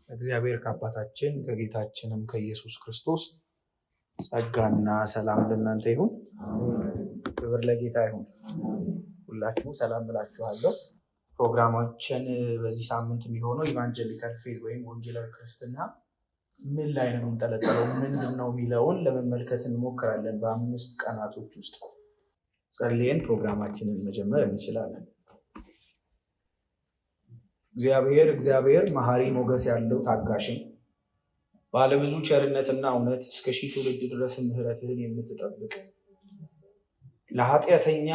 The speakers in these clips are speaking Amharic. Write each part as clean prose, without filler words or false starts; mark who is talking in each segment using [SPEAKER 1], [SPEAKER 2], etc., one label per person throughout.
[SPEAKER 1] እግዚአብሔር ከአባታችን ከጌታችንም ከኢየሱስ ክርስቶስ ጸጋና ሰላም ለእናንተ ይሁን። ክብር ለጌታ ይሁን። ሁላችሁም ሰላም ብላችኋለሁ። ፕሮግራማችን በዚህ ሳምንት የሚሆነው ኢቫንጀሊካል ፌዝ ወይም ወንጌላዊ ክርስትና ምን ላይ ነው የሚንጠለጠለው፣ ምንድን ነው የሚለውን ለመመልከት እንሞክራለን። በ5 ቀናቶች ውስጥ ጸልየን ፕሮግራማችንን መጀመር እንችላለን። እግዚአብሔር መሐሪ ሞገስ ያለው ታጋሽን ባለብዙ ቸርነትና እውነት እስከ 1000 ትውልድ ድረስ ምሕረትህን የምትጠብቅ ለኃጢአተኛ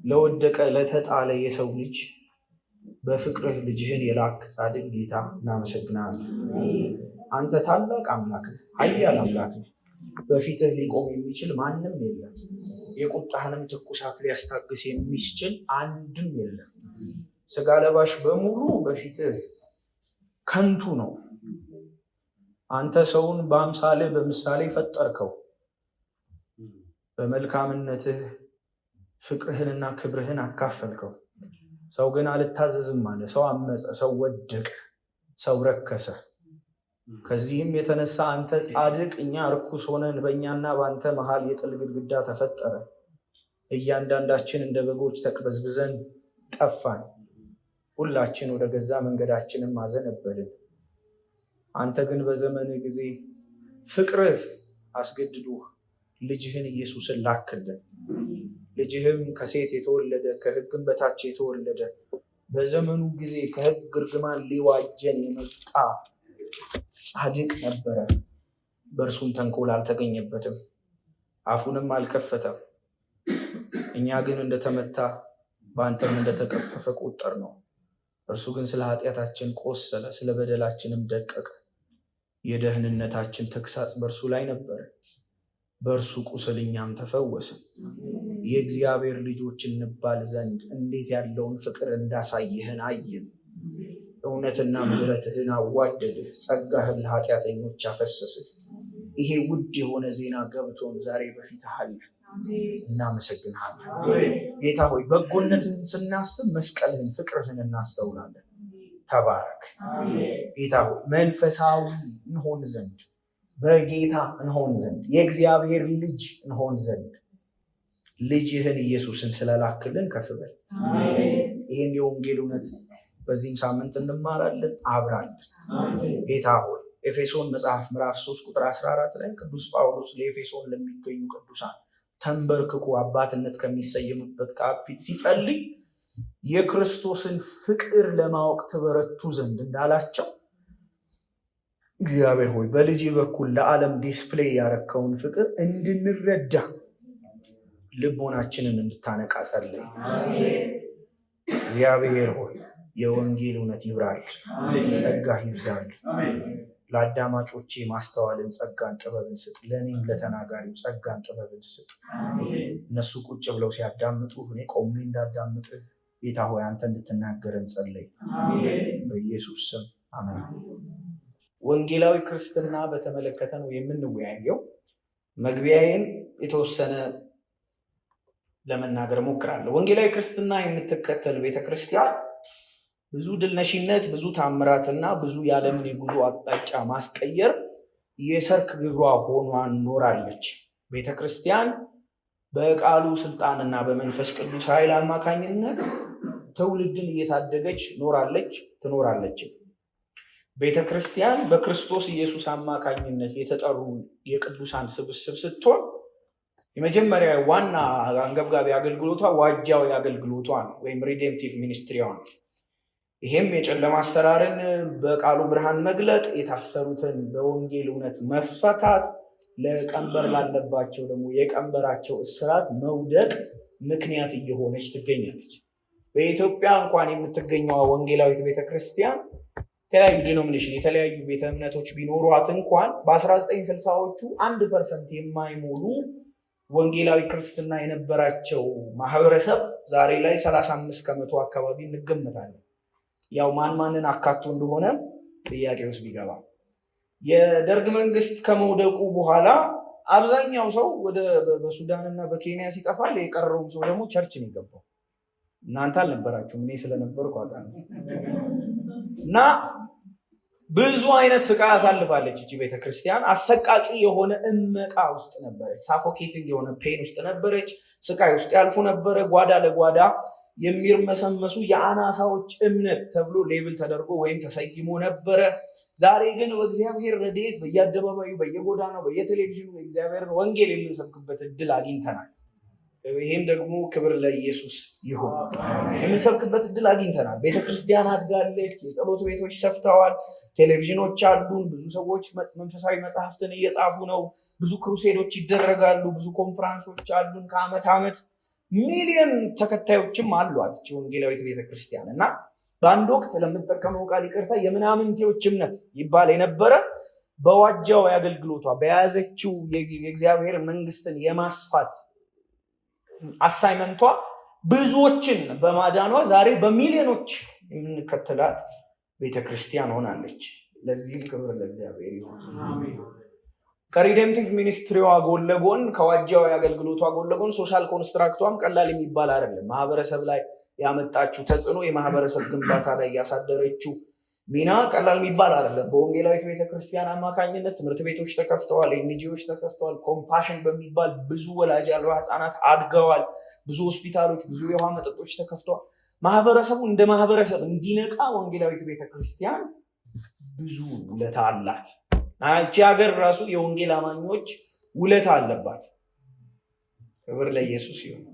[SPEAKER 1] ለወደቀ ለተጣለ የሰው ልጅ በፍቅርህ ልጅህን የላክ ጻድቅ ጌታ እናመሰግናለን። አንተ ታላቅ አምላክ ነህ፣ ኃያል አምላክ ነህ። በፊትህ ሊቆም የሚችል ማንም የለም። የቁጣህንም ትኩሳት ሊያስታግስ የሚችል አንድም የለም። ስጋ ለባሽ በሙሉ በፊትህ ከንቱ ነው። አንተ ሰውን በአምሳልህ በምሳሌ ፈጠርከው። በመልካምነትህ ፍቅርህንና ክብርህን አካፈልከው። ሰው ግን አልታዘዝም አለ። ሰው አመፀ፣ ሰው ወደቀ፣ ሰው ረከሰ። ከዚህም የተነሳ አንተ ጻድቅ፣ እኛ ርኩስ ሆነን በእኛና በአንተ መሃል የጥል ግድግዳ ተፈጠረ። እያንዳንዳችን እንደ በጎች ተቅበዝብዘን ጠፋን። ሁላችን ወደ ገዛ መንገዳችንም አዘነበልን። አንተ ግን በዘመንህ ጊዜ ፍቅርህ አስገድዶህ ልጅህን ኢየሱስን ላክልን። ልጅህም ከሴት የተወለደ ከሕግም በታች የተወለደ በዘመኑ ጊዜ ከሕግ እርግማን ሊዋጀን የመጣ ጻድቅ ነበረ። በእርሱም ተንኮል አልተገኘበትም፣ አፉንም አልከፈተም። እኛ ግን እንደተመታ በአንተም እንደተቀሰፈ ቆጠር ነው። እርሱ ግን ስለ ኃጢአታችን ቆሰለ፣ ስለ በደላችንም ደቀቀ። የደህንነታችን ተግሳጽ በእርሱ ላይ ነበረ፣ በእርሱ ቁስል እኛም ተፈወስን። የእግዚአብሔር ልጆች እንባል ዘንድ እንዴት ያለውን ፍቅር እንዳሳየህን አየን። እውነትና ምሕረትህን አዋደድህ፣ ጸጋህን ለኃጢአተኞች አፈሰስህ። ይሄ ውድ የሆነ ዜና ገብቶን ዛሬ በፊትህ አለ። እናመሰግንሃለን ጌታ ሆይ። በጎነትህን ስናስብ መስቀልህን፣ ፍቅርህን እናስተውላለን። ተባረክ ጌታ ሆይ። መንፈሳዊ እንሆን ዘንድ፣ በጌታ እንሆን ዘንድ፣ የእግዚአብሔር ልጅ እንሆን ዘንድ ልጅህን ኢየሱስን ስለላክልን ከፍ በል። ይህን የወንጌል እውነት በዚህም ሳምንት እንማራለን። አብራለን ጌታ ሆይ። ኤፌሶን መጽሐፍ ምዕራፍ 3 ቁጥር 14 ላይ ቅዱስ ጳውሎስ ለኤፌሶን ለሚገኙ ቅዱሳን ተንበርክኮ አባትነት ከሚሰየምበት ከአብ ፊት ሲጸልይ የክርስቶስን ፍቅር ለማወቅ ትበረቱ ዘንድ እንዳላቸው እግዚአብሔር ሆይ በልጅ በኩል ለዓለም ዲስፕሌይ ያረከውን ፍቅር እንድንረዳ ልቦናችንን እንድታነቃ ጸልይ። እግዚአብሔር ሆይ የወንጌል እውነት ይብራል፣ ጸጋ ይብዛል። ለአዳማጮቼ ማስተዋልን፣ ጸጋን፣ ጥበብን ስጥ። ለእኔም ለተናጋሪው ጸጋን፣ ጥበብን ስጥ። እነሱ ቁጭ ብለው ሲያዳምጡ እኔ ቆሜ እንዳዳምጥህ ጌታ ሆይ አንተ እንድትናገረን ጸለይ። በኢየሱስ ስም አሜን። ወንጌላዊ ክርስትና በተመለከተ ነው የምንወያየው። መግቢያዬን የተወሰነ ለመናገር ሞክራለሁ። ወንጌላዊ ክርስትና የምትከተል ቤተክርስቲያን ብዙ ድልነሽነት፣ ብዙ ታምራትና ብዙ የዓለምን የጉዞ አቅጣጫ ማስቀየር የሰርክ ግብሯ ሆኗ ኖራለች። ቤተክርስቲያን በቃሉ ስልጣንና በመንፈስ ቅዱስ ኃይል አማካኝነት ትውልድን እየታደገች ኖራለች፣ ትኖራለች። ቤተክርስቲያን በክርስቶስ ኢየሱስ አማካኝነት የተጠሩ የቅዱሳን ስብስብ ስትሆን የመጀመሪያ ዋና አንገብጋቢ አገልግሎቷ ዋጃዊ አገልግሎቷ ነው፣ ወይም ሪዴምቲቭ ሚኒስትሪዋ ነው። ይሄም የጨለማ አሰራርን በቃሉ ብርሃን መግለጥ፣ የታሰሩትን በወንጌል እውነት መፈታት፣ ለቀንበር ላለባቸው ደግሞ የቀንበራቸው እስራት መውደቅ ምክንያት እየሆነች ትገኛለች። በኢትዮጵያ እንኳን የምትገኘዋ ወንጌላዊት ቤተክርስቲያን የተለያዩ ዲኖሚኔሽን የተለያዩ ቤተ እምነቶች ቢኖሯት እንኳን በ1960ዎቹ 1% የማይሞሉ ወንጌላዊ ክርስትና የነበራቸው ማህበረሰብ ዛሬ ላይ 35 ከመቶ አካባቢ እንገምታለን። ያው ማንን አካቶ እንደሆነ ጥያቄ ውስጥ ቢገባ የደርግ መንግስት ከመውደቁ በኋላ አብዛኛው ሰው ወደ በሱዳንና በኬንያ ሲጠፋ የቀረውም ሰው ደግሞ ቸርች ነው የገባው። እናንተ አልነበራችሁም፣ እኔ ስለነበርኩ አውቃለሁ። እና ብዙ አይነት ስቃይ አሳልፋለች እቺ ቤተክርስቲያን። አሰቃቂ የሆነ እመቃ ውስጥ ነበረች። ሳፎኬቲንግ የሆነ ፔን ውስጥ ነበረች። ስቃይ ውስጥ ያልፉ ነበረ። ጓዳ ለጓዳ የሚርመሰመሱ የአናሳዎች እምነት ተብሎ ሌብል ተደርጎ ወይም ተሰይሞ ነበረ። ዛሬ ግን በእግዚአብሔር ረድኤት በየአደባባዩ፣ በየጎዳናው፣ በየቴሌቪዥኑ የእግዚአብሔርን ወንጌል የምንሰብክበት እድል አግኝተናል። ይህም ደግሞ ክብር ለኢየሱስ ይሁን። የምንሰብክበት እድል አግኝተናል። ቤተክርስቲያን አድጋለች። የጸሎት ቤቶች ሰፍተዋል። ቴሌቪዥኖች አሉን። ብዙ ሰዎች መንፈሳዊ መጽሐፍትን እየጻፉ ነው። ብዙ ክሩሴዶች ይደረጋሉ። ብዙ ኮንፈረንሶች አሉን። ከዓመት ዓመት ሚሊዮን ተከታዮችም አሏት ወንጌላዊት ቤተክርስቲያን እና በአንድ ወቅት ለምንጠቀመው ቃል ይቅርታ የምናምንቴዎች እምነት ይባል የነበረ በዋጃው የአገልግሎቷ በያዘችው የእግዚአብሔር መንግስትን የማስፋት አሳይመንቷ ብዙዎችን በማዳኗ ዛሬ በሚሊዮኖች የምንከተላት ቤተክርስቲያን ሆናለች። ለዚህም ክብር ለእግዚአብሔር ይሁን። ከሪዴምቲቭ ሚኒስትሪዋ ጎን ለጎን ከዋጃው የአገልግሎቷ ጎን ለጎን ሶሻል ኮንስትራክቷም ቀላል የሚባል አይደለም። ማህበረሰብ ላይ ያመጣችው ተጽዕኖ፣ የማህበረሰብ ግንባታ ላይ ያሳደረችው ሚና ቀላል የሚባል አይደለም። በወንጌላዊት ቤተክርስቲያን አማካኝነት ትምህርት ቤቶች ተከፍተዋል፣ ኤንጂኦዎች ተከፍተዋል። ኮምፓሽን በሚባል ብዙ ወላጅ አልባ ህፃናት አድገዋል። ብዙ ሆስፒታሎች፣ ብዙ የውሃ መጠጦች ተከፍተዋል። ማህበረሰቡ እንደ ማህበረሰብ እንዲነቃ ወንጌላዊት ቤተክርስቲያን ብዙ ውለታ አላት። ይቺ ሀገር ራሱ የወንጌል አማኞች ውለታ አለባት። ክብር ለኢየሱስ ይሁን።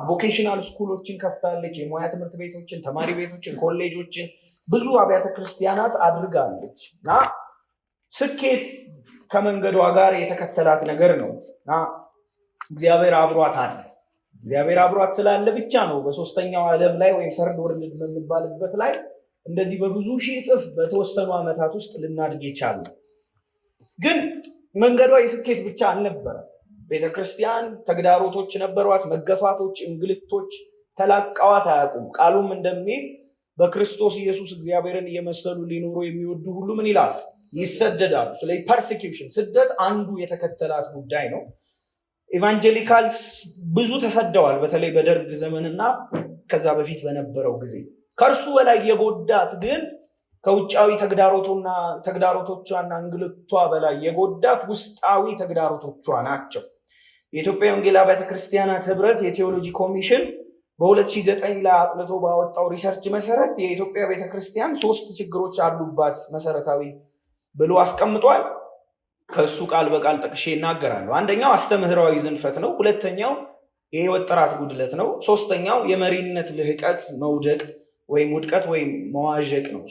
[SPEAKER 1] ቮኬሽናል ስኩሎችን ከፍታለች። የሙያ ትምህርት ቤቶችን፣ ተማሪ ቤቶችን፣ ኮሌጆችን ብዙ አብያተ ክርስቲያናት አድርጋለች እና ስኬት ከመንገዷ ጋር የተከተላት ነገር ነው እና እግዚአብሔር አብሯት አለ። እግዚአብሔር አብሯት ስላለ ብቻ ነው በሶስተኛው ዓለም ላይ ወይም ሰርድ ወርልድ በሚባልበት ላይ እንደዚህ በብዙ ሺህ እጥፍ በተወሰኑ ዓመታት ውስጥ ልናድግ የቻሉ። ግን መንገዷ የስኬት ብቻ አልነበረም። ቤተክርስቲያን ተግዳሮቶች ነበሯት፣ መገፋቶች፣ እንግልቶች ተላቀዋት አያውቁም። ቃሉም እንደሚል በክርስቶስ ኢየሱስ እግዚአብሔርን እየመሰሉ ሊኖሩ የሚወዱ ሁሉ ምን ይላል? ይሰደዳሉ። ስለዚህ ፐርሲኪውሽን፣ ስደት አንዱ የተከተላት ጉዳይ ነው። ኢቫንጀሊካልስ ብዙ ተሰደዋል፣ በተለይ በደርግ ዘመንና ከዛ በፊት በነበረው ጊዜ። ከእርሱ በላይ የጎዳት ግን ከውጫዊ ተግዳሮቶቿና እንግልቷ በላይ የጎዳት ውስጣዊ ተግዳሮቶቿ ናቸው። የኢትዮጵያ ወንጌል አብያተ ክርስቲያናት ህብረት የቴዎሎጂ ኮሚሽን በ2009 ላይ አጥንቶ ባወጣው ሪሰርች መሰረት የኢትዮጵያ ቤተክርስቲያን 3 ችግሮች አሉባት መሰረታዊ ብሎ አስቀምጧል። ከሱ ቃል በቃል ጠቅሼ ይናገራሉ። አንደኛው አስተምህራዊ ዝንፈት ነው። ሁለተኛው የህይወት ጥራት ጉድለት ነው። ሶስተኛው የመሪነት ልህቀት መውደቅ ወይም ውድቀት ወይም መዋዠቅ ነው።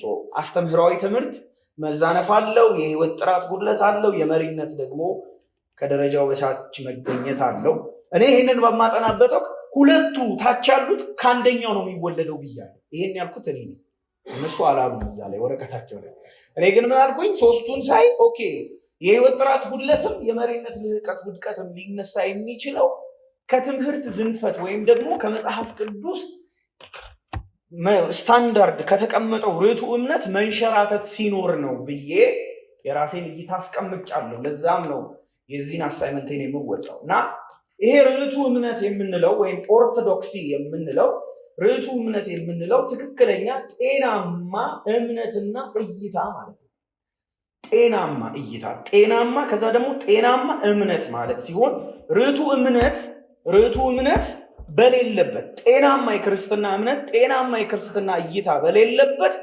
[SPEAKER 1] አስተምህራዊ ትምህርት መዛነፍ አለው፣ የህይወት ጥራት ጉድለት አለው፣ የመሪነት ደግሞ ከደረጃው በታች መገኘት አለው። እኔ ይህንን በማጠናበት ወቅት ሁለቱ ታች ያሉት ከአንደኛው ነው የሚወለደው ብያለሁ። ይሄን ያልኩት እኔ ነኝ፣ እነሱ አላሉም እዛ ላይ ወረቀታቸው ላይ። እኔ ግን ምን አልኩኝ? ሶስቱን ሳይ ኦኬ የህይወት ጥራት ጉድለትም የመሪነት ልህቀት ውድቀትም ሊነሳ የሚችለው ከትምህርት ዝንፈት ወይም ደግሞ ከመጽሐፍ ቅዱስ ስታንዳርድ ከተቀመጠው ርቱ እምነት መንሸራተት ሲኖር ነው ብዬ የራሴን እይታ አስቀምጫለሁ። ለዛም ነው የዚህን አሳይመንቴን የምወጣው እና ይሄ ርቱ እምነት የምንለው ወይም ኦርቶዶክሲ የምንለው ርቱ እምነት የምንለው ትክክለኛ ጤናማ እምነትና እይታ ማለት ነው። ጤናማ እይታ፣ ጤናማ ከዛ ደግሞ ጤናማ እምነት ማለት ሲሆን ርቱ እምነት በሌለበት ጤናማ የክርስትና እምነት፣ ጤናማ የክርስትና እይታ በሌለበት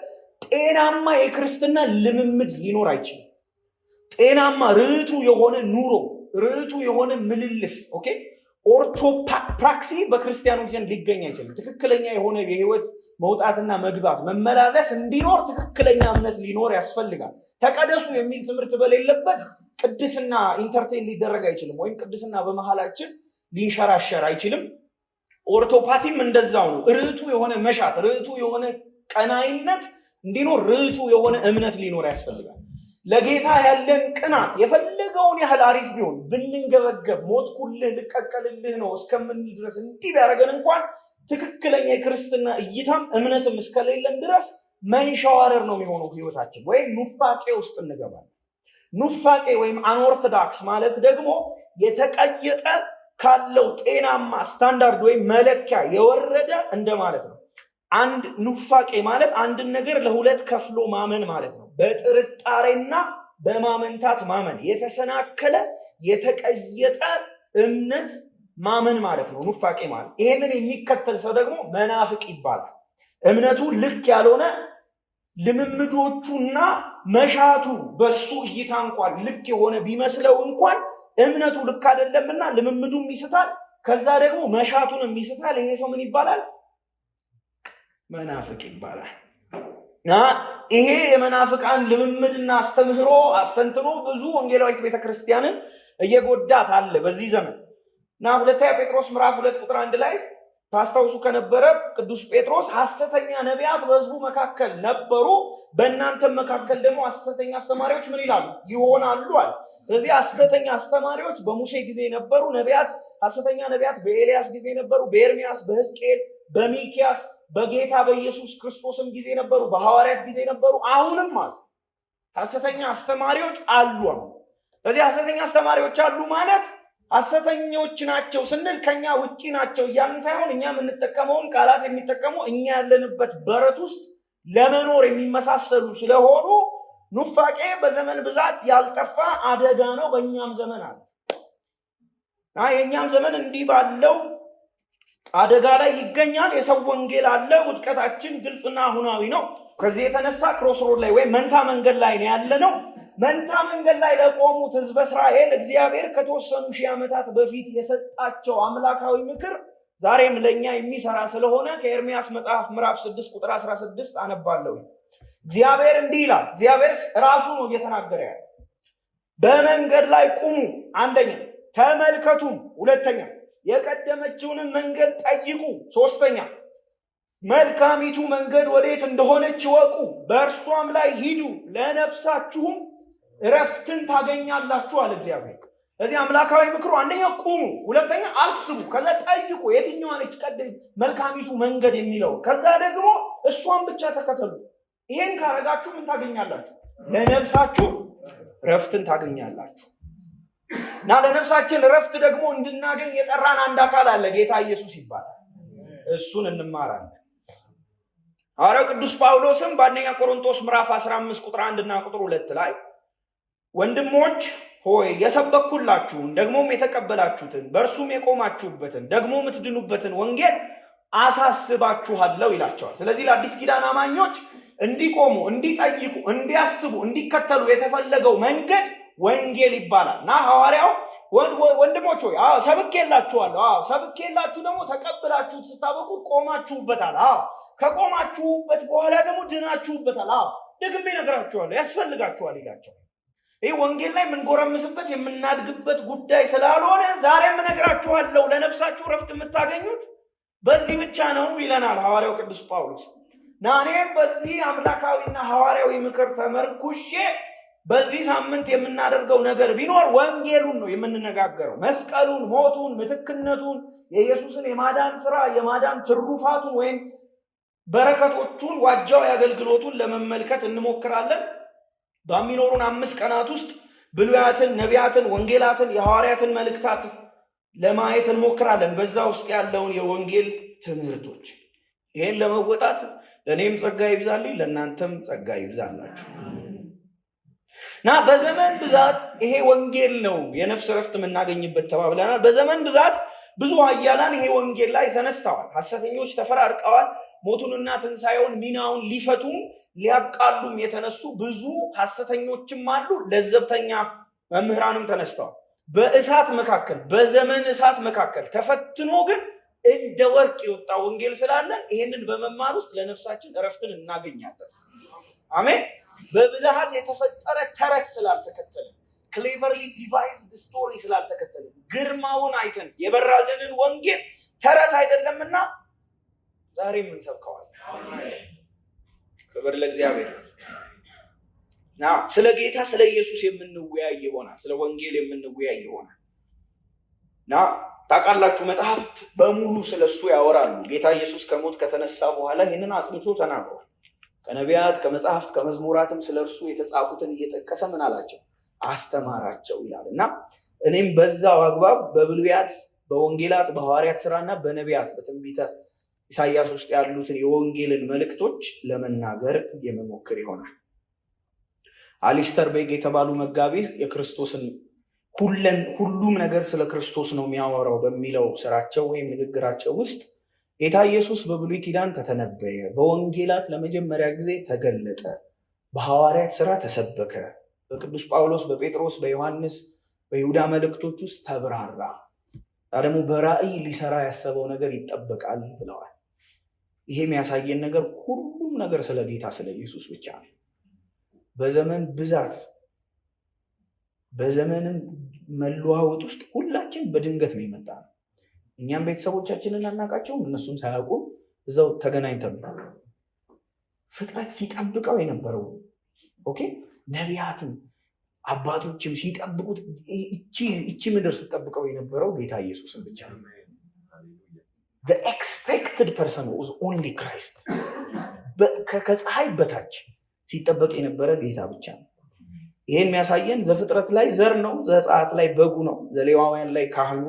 [SPEAKER 1] ጤናማ የክርስትና ልምምድ ሊኖር አይችልም። ጤናማ ርቱ የሆነ ኑሮ፣ ርቱ የሆነ ምልልስ ኦርቶፕራክሲ በክርስቲያኖች ዘንድ ሊገኝ አይችልም። ትክክለኛ የሆነ የህይወት መውጣትና መግባት መመላለስ እንዲኖር ትክክለኛ እምነት ሊኖር ያስፈልጋል። ተቀደሱ የሚል ትምህርት በሌለበት ቅድስና ኢንተርቴን ሊደረግ አይችልም፣ ወይም ቅድስና በመሃላችን ሊንሸራሸር አይችልም። ኦርቶፓቲም እንደዛው ነው። ርቱ የሆነ መሻት፣ ርቱ የሆነ ቀናይነት እንዲኖር ርቱ የሆነ እምነት ሊኖር ያስፈልጋል። ለጌታ ያለን ቅናት የፈለገውን ያህል አሪፍ ቢሆን ብንንገበገብ ሞትኩልህ ልቀቀልልህ ነው እስከምንል ድረስ እንዲህ ቢያደርገን እንኳን ትክክለኛ የክርስትና እይታም እምነትም እስከሌለን ድረስ መንሸዋረር ነው የሚሆነው ህይወታችን፣ ወይም ኑፋቄ ውስጥ እንገባለን። ኑፋቄ ወይም አንኦርቶዶክስ ማለት ደግሞ የተቀየጠ ካለው ጤናማ ስታንዳርድ ወይም መለኪያ የወረደ እንደማለት ነው። አንድ ኑፋቄ ማለት አንድን ነገር ለሁለት ከፍሎ ማመን ማለት ነው። በጥርጣሬና በማመንታት ማመን፣ የተሰናከለ የተቀየጠ እምነት ማመን ማለት ነው ኑፋቄ ማለት። ይሄንን የሚከተል ሰው ደግሞ መናፍቅ ይባላል። እምነቱ ልክ ያልሆነ ልምምዶቹና መሻቱ በሱ እይታ እንኳን ልክ የሆነ ቢመስለው እንኳን እምነቱ ልክ አይደለምና ልምምዱም ይስታል፣ ከዛ ደግሞ መሻቱንም ይስታል። ይሄ ሰው ምን ይባላል? መናፍቅ ይባላል። ይሄ የመናፍቃን ልምምድና አስተምህሮ አስተንትኖ ብዙ ወንጌላዊት ቤተክርስቲያንን እየጎዳት አለ በዚህ ዘመን። ሁለተኛ ጴጥሮስ ምዕራፍ 2 ቁጥር 1 ላይ ታስታውሱ ከነበረ ቅዱስ ጴጥሮስ ሐሰተኛ ነቢያት በሕዝቡ መካከል ነበሩ፣ በእናንተም መካከል ደግሞ ሐሰተኛ አስተማሪዎች ምን ይላሉ? ይሆናሉ አለ። ስለዚህ ሐሰተኛ አስተማሪዎች በሙሴ ጊዜ ነበሩ፣ ነቢያት ሐሰተኛ ነቢያት በኤልያስ ጊዜ ነበሩ፣ በኤርሚያስ፣ በሕዝቅኤል፣ በሚክያስ፣ በጌታ በኢየሱስ ክርስቶስም ጊዜ ነበሩ፣ በሐዋርያት ጊዜ ነበሩ፣ አሁንም አሉ ሐሰተኛ አስተማሪዎች አሉ። ስለዚህ ሐሰተኛ አስተማሪዎች አሉ ማለት ሐሰተኞች ናቸው ስንል ከኛ ውጪ ናቸው እያልን ሳይሆን እኛ የምንጠቀመውን ቃላት የሚጠቀሙ እኛ ያለንበት በረት ውስጥ ለመኖር የሚመሳሰሉ ስለሆኑ ኑፋቄ በዘመን ብዛት ያልጠፋ አደጋ ነው። በእኛም ዘመን አለ። የእኛም ዘመን እንዲህ ባለው አደጋ ላይ ይገኛል። የሰው ወንጌል አለ። ውድቀታችን ግልጽና አሁናዊ ነው። ከዚህ የተነሳ ክሮስሮድ ላይ ወይም መንታ መንገድ ላይ ነው ያለ ነው። መንታ መንገድ ላይ ለቆሙት ሕዝበ እስራኤል እግዚአብሔር ከተወሰኑ ሺህ ዓመታት በፊት የሰጣቸው አምላካዊ ምክር ዛሬም ለእኛ የሚሰራ ስለሆነ ከኤርሚያስ መጽሐፍ ምዕራፍ 6 ቁጥር 16 አነባለሁ። እግዚአብሔር እንዲህ ይላል። እግዚአብሔር ራሱ ነው እየተናገረ ያለ። በመንገድ ላይ ቁሙ፣ አንደኛ ተመልከቱም፣ ሁለተኛ የቀደመችውንም መንገድ ጠይቁ፣ ሶስተኛ መልካሚቱ መንገድ ወዴት እንደሆነች ይወቁ፣ በእርሷም ላይ ሂዱ፣ ለነፍሳችሁም እረፍትን ታገኛላችሁ አለ እግዚአብሔር። ስለዚህ አምላካዊ ምክሩ አንደኛ ቁሙ፣ ሁለተኛ አስቡ፣ ከዛ ጠይቁ የትኛዋ ነች መልካሚቱ መንገድ የሚለው፣ ከዛ ደግሞ እሷን ብቻ ተከተሉ። ይሄን ካረጋችሁ ምን ታገኛላችሁ? ለነፍሳችሁ እረፍትን ታገኛላችሁ። እና ለነፍሳችን እረፍት ደግሞ እንድናገኝ የጠራን አንድ አካል አለ፣ ጌታ ኢየሱስ ይባላል። እሱን እንማራለን። ሐዋርያው ቅዱስ ጳውሎስም በአንደኛ ቆሮንቶስ ምዕራፍ 15 ቁጥር 1 እና ቁጥር 2 ላይ ወንድሞች ሆይ የሰበኩላችሁን ደግሞም የተቀበላችሁትን በእርሱም የቆማችሁበትን ደግሞ የምትድኑበትን ወንጌል አሳስባችኋለሁ ይላቸዋል። ስለዚህ ለአዲስ ኪዳን አማኞች እንዲቆሙ፣ እንዲጠይቁ፣ እንዲያስቡ፣ እንዲከተሉ የተፈለገው መንገድ ወንጌል ይባላል። እና ሐዋርያው ወንድሞች ሆይ ሰብኬላችኋለሁ፣ ሰብኬላችሁ ደግሞ ተቀብላችሁት ስታበቁ ቆማችሁበታል፣ ከቆማችሁበት በኋላ ደግሞ ድናችሁበታል፣ ደግሜ እነግራችኋለሁ ያስፈልጋችኋል ይላቸዋል። ይህ ወንጌል ላይ የምንጎረምስበት የምናድግበት ጉዳይ ስላልሆነ ዛሬም እነግራችኋለሁ ለነፍሳችሁ ረፍት የምታገኙት በዚህ ብቻ ነው ይለናል ሐዋርያው ቅዱስ ጳውሎስ። እና እኔም በዚህ አምላካዊና ሐዋርያዊ ምክር ተመርኩሼ በዚህ ሳምንት የምናደርገው ነገር ቢኖር ወንጌሉን ነው የምንነጋገረው። መስቀሉን፣ ሞቱን፣ ምትክነቱን፣ የኢየሱስን የማዳን ስራ፣ የማዳን ትሩፋቱን ወይም በረከቶቹን፣ ዋጃው አገልግሎቱን ለመመልከት እንሞክራለን። በሚኖሩን 5 ቀናት ውስጥ ብሉያትን፣ ነቢያትን፣ ወንጌላትን፣ የሐዋርያትን መልእክታት ለማየት እንሞክራለን። በዛ ውስጥ ያለውን የወንጌል ትምህርቶች ይሄን ለመወጣት ለእኔም ጸጋ ይብዛልኝ፣ ለእናንተም ጸጋ ይብዛላችሁ። እና በዘመን ብዛት ይሄ ወንጌል ነው የነፍስ ረፍት የምናገኝበት ተባብለናል። በዘመን ብዛት ብዙ ኃያላን ይሄ ወንጌል ላይ ተነስተዋል። ሐሰተኞች ተፈራርቀዋል። ሞቱንና ትንሣኤውን ሚናውን ሊፈቱም ሊያቃሉም የተነሱ ብዙ ሐሰተኞችም አሉ። ለዘብተኛ መምህራንም ተነስተዋል። በእሳት መካከል፣ በዘመን እሳት መካከል ተፈትኖ ግን እንደ ወርቅ የወጣ ወንጌል ስላለ ይሄንን በመማር ውስጥ ለነፍሳችን እረፍትን እናገኛለን። አሜን። በብልሃት የተፈጠረ ተረት ስላልተከተለ፣ ክሌቨርሊ ዲቫይስድ ስቶሪ ስላልተከተለ፣ ግርማውን አይተን የበራልንን ወንጌል ተረት አይደለምና ዛሬም እንሰብከዋለን። ክብር ለእግዚአብሔር። ስለ ጌታ ስለ ኢየሱስ የምንወያይ ይሆናል። ስለ ወንጌል የምንወያይ ይሆናል። ታውቃላችሁ መጽሐፍት በሙሉ ስለሱ ያወራሉ። ጌታ ኢየሱስ ከሞት ከተነሳ በኋላ ይህንን አጽንቶ ተናግሯል። ከነቢያት፣ ከመጽሐፍት፣ ከመዝሙራትም ስለ እርሱ የተጻፉትን እየጠቀሰ ምን አላቸው? አስተማራቸው ይላል። እና እኔም በዛው አግባብ በብሉያት፣ በወንጌላት፣ በሐዋርያት ስራና በነቢያት በትንቢተ ኢሳይያስ ውስጥ ያሉትን የወንጌልን መልእክቶች ለመናገር የመሞክር ይሆናል። አሊስተር ቤግ የተባሉ መጋቢ የክርስቶስን ሁሉም ነገር ስለ ክርስቶስ ነው የሚያወራው በሚለው ስራቸው ወይም ንግግራቸው ውስጥ ጌታ ኢየሱስ በብሉይ ኪዳን ተተነበየ፣ በወንጌላት ለመጀመሪያ ጊዜ ተገለጠ፣ በሐዋርያት ስራ ተሰበከ፣ በቅዱስ ጳውሎስ፣ በጴጥሮስ፣ በዮሐንስ፣ በይሁዳ መልእክቶች ውስጥ ተብራራ፣ ደግሞ በራእይ ሊሰራ ያሰበው ነገር ይጠበቃል ብለዋል። ይሄ የሚያሳየን ነገር ሁሉም ነገር ስለ ጌታ ስለ ኢየሱስ ብቻ ነው። በዘመን ብዛት በዘመንም መለዋወጥ ውስጥ ሁላችን በድንገት ነው የመጣ ነው። እኛም ቤተሰቦቻችንን አናውቃቸውም፣ እነሱም ሳያውቁም እዛው ተገናኝተን ፍጥረት ሲጠብቀው የነበረው ነቢያትም አባቶችም ሲጠብቁት እቺ ምድር ስትጠብቀው የነበረው ጌታ ኢየሱስን ብቻ ነው። the expected person was only Christ። ከፀሐይ በታች ሲጠበቅ የነበረ ጌታ ብቻ ነው። ይሄን የሚያሳየን ዘፍጥረት ላይ ዘር ነው፣ ዘጸአት ላይ በጉ ነው፣ ዘሌዋውያን ላይ ካህኑ፣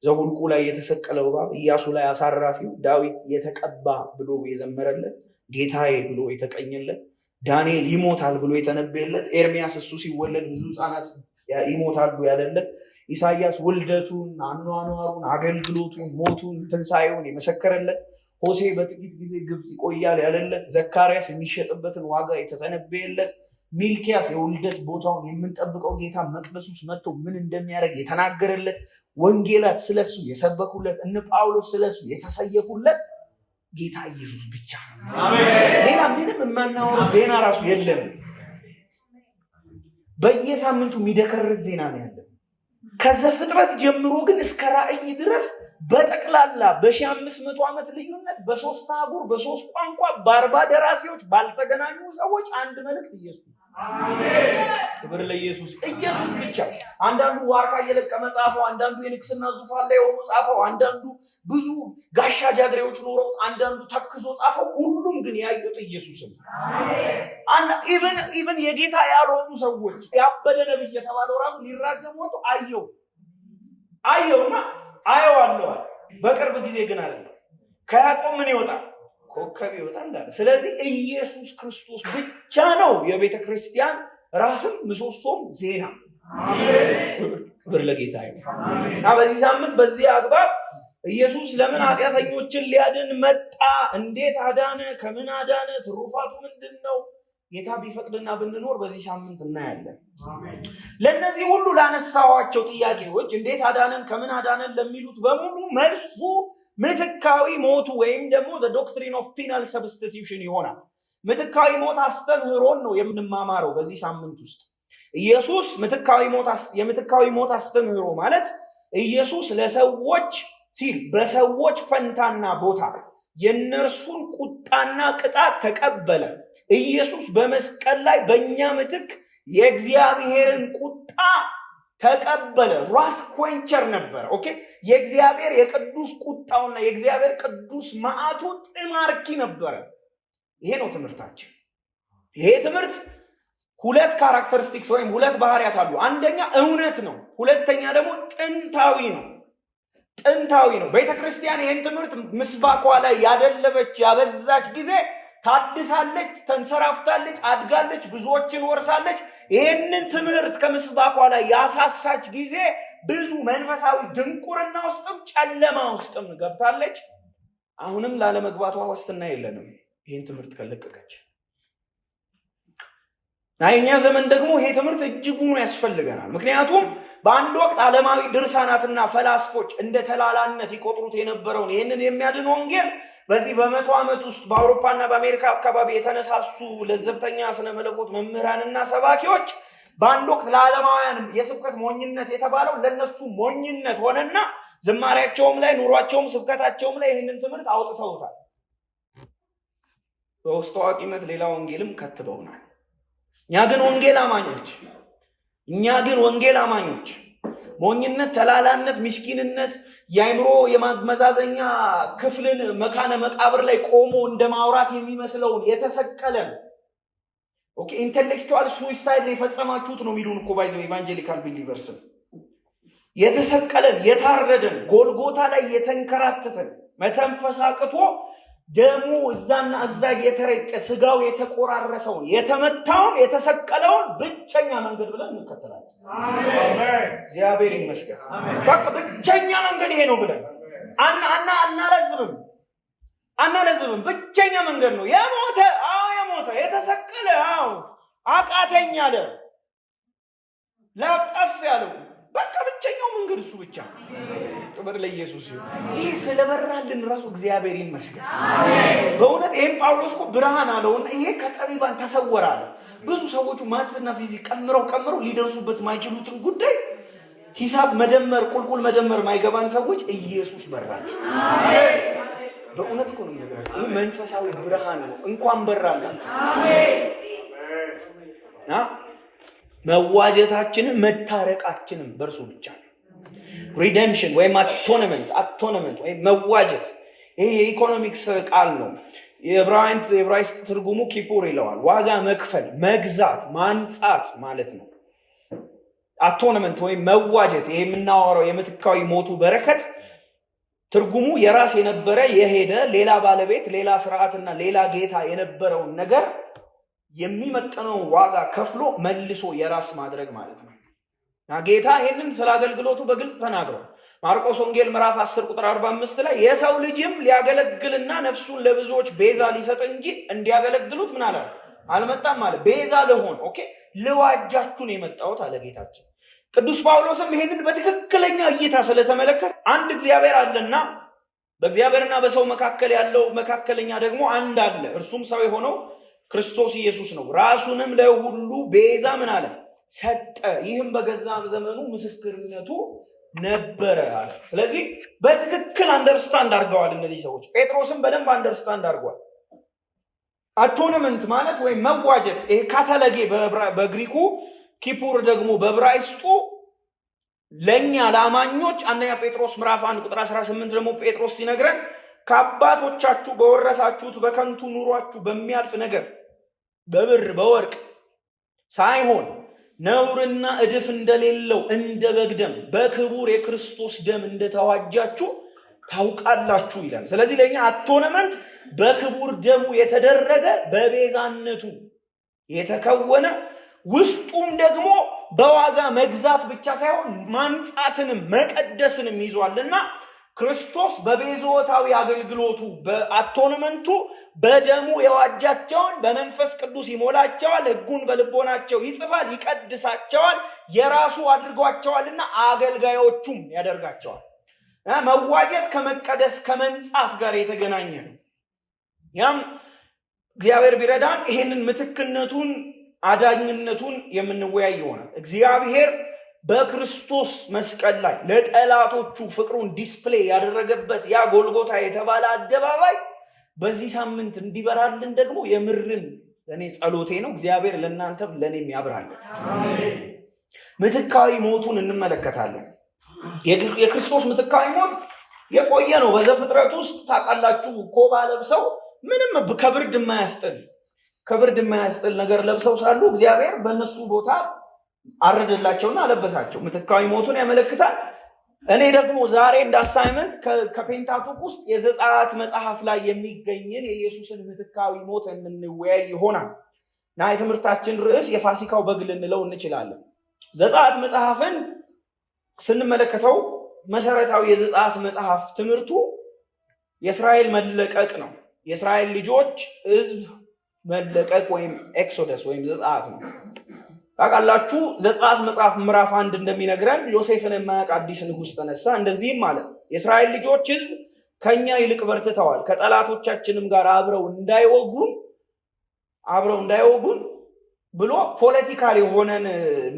[SPEAKER 1] ዘሁልቁ ላይ የተሰቀለው እባብ፣ ኢያሱ ላይ አሳራፊው፣ ዳዊት የተቀባ ብሎ የዘመረለት፣ ጌታዬ ብሎ የተቀኘለት፣ ዳንኤል ይሞታል ብሎ የተነበየለት፣ ኤርሚያስ እሱ ሲወለድ ብዙ ሕፃናት ይሞታሉ ያለለት፣ ኢሳያስ ውልደቱን፣ አኗኗሩን፣ አገልግሎቱን፣ ሞቱን፣ ትንሣኤውን የመሰከረለት፣ ሆሴ በጥቂት ጊዜ ግብፅ ይቆያል ያለለት፣ ዘካርያስ የሚሸጥበትን ዋጋ የተተነበየለት፣ ሚልኪያስ የውልደት ቦታውን የምንጠብቀው ጌታ መቅደስ ውስጥ መጥቶ ምን እንደሚያደርግ የተናገረለት፣ ወንጌላት ስለሱ የሰበኩለት፣ እነ ጳውሎስ ስለሱ የተሰየፉለት ጌታ ኢየሱስ ብቻ ነው። ሌላ ምንም የማናወራው ዜና ራሱ የለም። በየሳምንቱ የሚደከርት ዜና ነው ያለ። ከዘፍጥረት ጀምሮ ግን እስከ ራእይ ድረስ በጠቅላላ በ1500 ዓመት ልዩነት በሶስት አህጉር በሶስት ቋንቋ በ40 ደራሲዎች ባልተገናኙ ሰዎች አንድ መልእክት ኢየሱስ። ክብር ለኢየሱስ። ኢየሱስ ብቻ። አንዳንዱ ዋርካ እየለቀመ ጻፈው፣ አንዳንዱ የንግስና ዙፋን ላይ ሆኖ ጻፈው፣ አንዳንዱ ብዙ ጋሻ ጃግሬዎች ኖረው፣ አንዳንዱ ተክዞ ጻፈው። ሁሉም ግን ያዩት ኢየሱስን። ኢቨን የጌታ ያልሆኑ ሰዎች ያበደ ነብይ የተባለው ራሱ ሊራገም ወጥቶ አየውና አየዋለዋል። በቅርብ ጊዜ ግን አለ ከያዕቆብ ምን ይወጣል? ኮከብ ይወጣል አለ። ስለዚህ ኢየሱስ ክርስቶስ ብቻ ነው የቤተ ክርስቲያን ራስም ምሰሶም ዜና። ክብር ለጌታ ይሁን። በዚህ ሳምንት በዚህ አግባብ ኢየሱስ ለምን ኃጢአተኞችን ሊያድን መጣ? እንዴት አዳነ? ከምን አዳነ? ትሩፋቱ ምንድን ነው? ጌታ ቢፈቅድና ብንኖር በዚህ ሳምንት እናያለን። ለነዚህ ሁሉ ላነሳዋቸው ጥያቄዎች እንዴት አዳነን፣ ከምን አዳነን ለሚሉት በሙሉ መልሱ ምትካዊ ሞቱ ወይም ደግሞ the doctrine of penal substitution ይሆናል። ምትካዊ ሞት አስተምህሮን ነው የምንማማረው በዚህ ሳምንት ውስጥ። ኢየሱስ የምትካዊ ሞት አስተምህሮ ማለት ኢየሱስ ለሰዎች ሲል በሰዎች ፈንታና ቦታ የነርሱን ቁጣና ቅጣት ተቀበለ። ኢየሱስ በመስቀል ላይ በእኛ ምትክ የእግዚአብሔርን ቁጣ ተቀበለ። ራስ ኮንቸር ነበር። የእግዚአብሔር የቅዱስ ቁጣውና የእግዚአብሔር ቅዱስ መዓቱ ጥማርኪ ነበረ። ይሄ ነው ትምህርታችን። ይሄ ትምህርት ሁለት ካራክተሪስቲክስ ወይም ሁለት ባህሪያት አሉ። አንደኛ እውነት ነው፣ ሁለተኛ ደግሞ ጥንታዊ ነው። ቤተክርስቲያን ይህን ትምህርት ምስባኳ ላይ ያደለበች ያበዛች ጊዜ ታድሳለች፣ ተንሰራፍታለች፣ አድጋለች፣ ብዙዎችን ወርሳለች። ይህንን ትምህርት ከምስባኳ ላይ ያሳሳች ጊዜ ብዙ መንፈሳዊ ድንቁርና ውስጥም ጨለማ ውስጥም ገብታለች። አሁንም ላለመግባቷ ዋስትና የለንም ይህን ትምህርት ከለቀቀች። እኛ ዘመን ደግሞ ይሄ ትምህርት እጅጉን ያስፈልገናል። ምክንያቱም በአንድ ወቅት ዓለማዊ ድርሳናትና ፈላስፎች እንደ ተላላነት ይቆጥሩት የነበረውን ይህንን የሚያድን ወንጌል በዚህ በ100 ዓመት ውስጥ በአውሮፓና በአሜሪካ አካባቢ የተነሳሱ ለዘብተኛ ስነ መለኮት መምህራንና ሰባኪዎች በአንድ ወቅት ለዓለማውያን የስብከት ሞኝነት የተባለው ለነሱ ሞኝነት ሆነና ዝማሪያቸውም ላይ ኑሯቸውም ስብከታቸውም ላይ ይህንን ትምህርት አውጥተውታል። በውስጥ ታዋቂነት ሌላ ወንጌልም ከትበውናል። እኛ ግን ወንጌል አማኞች ሞኝነት፣ ተላላነት፣ ምስኪንነት፣ የአይምሮ የማመዛዘኛ ክፍልን መካነ መቃብር ላይ ቆሞ እንደማውራት የሚመስለውን የተሰቀለን ኢንተሌክቹዋል ሱዊሳይድ የፈጸማችሁት ነው የሚሉን እኮ ባይዘው ኢቫንጀሊካል ቢሊቨርስ የተሰቀለን፣ የታረደን፣ ጎልጎታ ላይ የተንከራተተን፣ መተንፈስ አቅቶ ደሙ እዛና እዛ የተረጨ ስጋው የተቆራረሰውን የተመታውን የተሰቀለውን ብቸኛ መንገድ ብለን እንከተላለን። አሜን። እግዚአብሔር ይመስገን። በቃ ብቸኛ መንገድ ይሄ ነው ብለን አናለዝብም። ብቸኛ መንገድ ነው። የሞተ የተሰቀለ አቃተኝ አለ ላጠፍ ያለው በቃ ብቸኛው መንገድ እሱ ብቻ። ክብር ለኢየሱስ ይሁን። ይህ ስለበራልን ራሱ እግዚአብሔር ይመስገን። በእውነት ይሄን ጳውሎስ እኮ ብርሃን አለውና ይሄ ከጠቢባን ተሰወረ አለ። ብዙ ሰዎቹ ማትስና ፊዚክስ ቀምረው ሊደርሱበት ማይችሉትን ጉዳይ ሂሳብ መደመር ቁልቁል መደመር ማይገባን ሰዎች ኢየሱስ በራቸው። በእውነት እኮ ነው የምነግራችሁ። ይህ መንፈሳዊ ብርሃን ነው። እንኳን በራላችሁ። መዋጀታችንን መታረቃችንን በእርሱ ብቻ ነው። ሪደምፕሽን ወይም አቶነመንት ወይም መዋጀት ይሄ የኢኮኖሚክስ ቃል ነው። የዕብራይስጥ ትርጉሙ ኪፑር ይለዋል። ዋጋ መክፈል፣ መግዛት፣ ማንጻት ማለት ነው። አቶነመንት ወይም መዋጀት ይሄ የምናወራው የምትካዊ ሞቱ በረከት ትርጉሙ የራስ የነበረ የሄደ ሌላ ባለቤት፣ ሌላ ስርዓትና ሌላ ጌታ የነበረውን ነገር የሚመጥነው ዋጋ ከፍሎ መልሶ የራስ ማድረግ ማለት ነው። ጌታ ይህንን ስለ አገልግሎቱ በግልጽ ተናግሯል። ማርቆስ ወንጌል ምዕራፍ 10 ቁጥር 45 ላይ የሰው ልጅም ሊያገለግልና ነፍሱን ለብዙዎች ቤዛ ሊሰጥ እንጂ እንዲያገለግሉት ምን አለ አልመጣም አለ። ቤዛ ልሆን ልዋጃችሁን የመጣሁት አለ ጌታችን። ቅዱስ ጳውሎስም ይሄንን በትክክለኛ እይታ ስለተመለከተ አንድ እግዚአብሔር አለና በእግዚአብሔርና በሰው መካከል ያለው መካከለኛ ደግሞ አንድ አለ፣ እርሱም ሰው የሆነው ክርስቶስ ኢየሱስ ነው። ራሱንም ለሁሉ ቤዛ ምን አለ ሰጠ። ይህም በገዛ ዘመኑ ምስክርነቱ ነበረ አለ። ስለዚህ በትክክል አንደርስታንድ አድርገዋል እነዚህ ሰዎች። ጴጥሮስም በደንብ አንደርስታንድ አድርጓል። አቶነመንት ማለት ወይም መዋጀት ይሄ ካታለጌ በግሪኩ ኪፑር ደግሞ በዕብራይስጡ ለኛ ለአማኞች አንደኛ ጴጥሮስ ምዕራፍ 1 ቁጥር 18 ደግሞ ጴጥሮስ ሲነግረን ከአባቶቻችሁ በወረሳችሁት በከንቱ ኑሯችሁ በሚያልፍ ነገር በብር በወርቅ ሳይሆን ነውርና እድፍ እንደሌለው እንደ በግ ደም በክቡር የክርስቶስ ደም እንደተዋጃችሁ ታውቃላችሁ ይላል። ስለዚህ ለኛ አቶነመንት በክቡር ደሙ የተደረገ በቤዛነቱ የተከወነ ውስጡም ደግሞ በዋጋ መግዛት ብቻ ሳይሆን ማንጻትንም መቀደስንም ይዟልና ክርስቶስ በቤዛዎታዊ አገልግሎቱ በአቶነመንቱ በደሙ የዋጃቸውን በመንፈስ ቅዱስ ይሞላቸዋል፣ ሕጉን በልቦናቸው ይጽፋል፣ ይቀድሳቸዋል፣ የራሱ አድርጓቸዋልና አገልጋዮቹም ያደርጋቸዋል። መዋጀት ከመቀደስ ከመንጻት ጋር የተገናኘ ነው። ያም እግዚአብሔር ቢረዳን ይሄንን ምትክነቱን አዳኝነቱን የምንወያይ ይሆናል። እግዚአብሔር በክርስቶስ መስቀል ላይ ለጠላቶቹ ፍቅሩን ዲስፕሌይ ያደረገበት ያ ጎልጎታ የተባለ አደባባይ በዚህ ሳምንት እንዲበራልን ደግሞ የምርን ለኔ ጸሎቴ ነው። እግዚአብሔር ለእናንተም ለኔም ያብራልን። ምትካዊ ሞቱን እንመለከታለን። የክርስቶስ ምትካዊ ሞት የቆየ ነው። በዘፍጥረት ውስጥ ታውቃላችሁ፣ ኮባ ለብሰው ምንም ከብርድ የማያስጥል ነገር ለብሰው ሳሉ እግዚአብሔር በእነሱ ቦታ አረደላቸውና አለበሳቸው። ምትካዊ ሞቱን ያመለክታል። እኔ ደግሞ ዛሬ እንደ አሳይመንት ከፔንታቱክ ውስጥ የዘጸአት መጽሐፍ ላይ የሚገኝን የኢየሱስን ምትካዊ ሞት የምንወያይ ይሆናል እና የትምህርታችን ርዕስ የፋሲካው በግ ልንለው እንችላለን። ዘጸአት መጽሐፍን ስንመለከተው መሰረታዊ የዘጸአት መጽሐፍ ትምህርቱ የእስራኤል መለቀቅ ነው። የእስራኤል ልጆች ሕዝብ መለቀቅ ወይም ኤክሶደስ ወይም ዘጸአት ነው። ታውቃላችሁ ዘጸአት መጽሐፍ ምዕራፍ 1 እንደሚነግረን ዮሴፍን የማያውቅ አዲስ ንጉሥ ተነሳ፣ እንደዚህም አለ የእስራኤል ልጆች ሕዝብ ከኛ ይልቅ በርትተዋል፣ ከጠላቶቻችንም ጋር አብረው እንዳይወጉን ብሎ ፖለቲካል የሆነን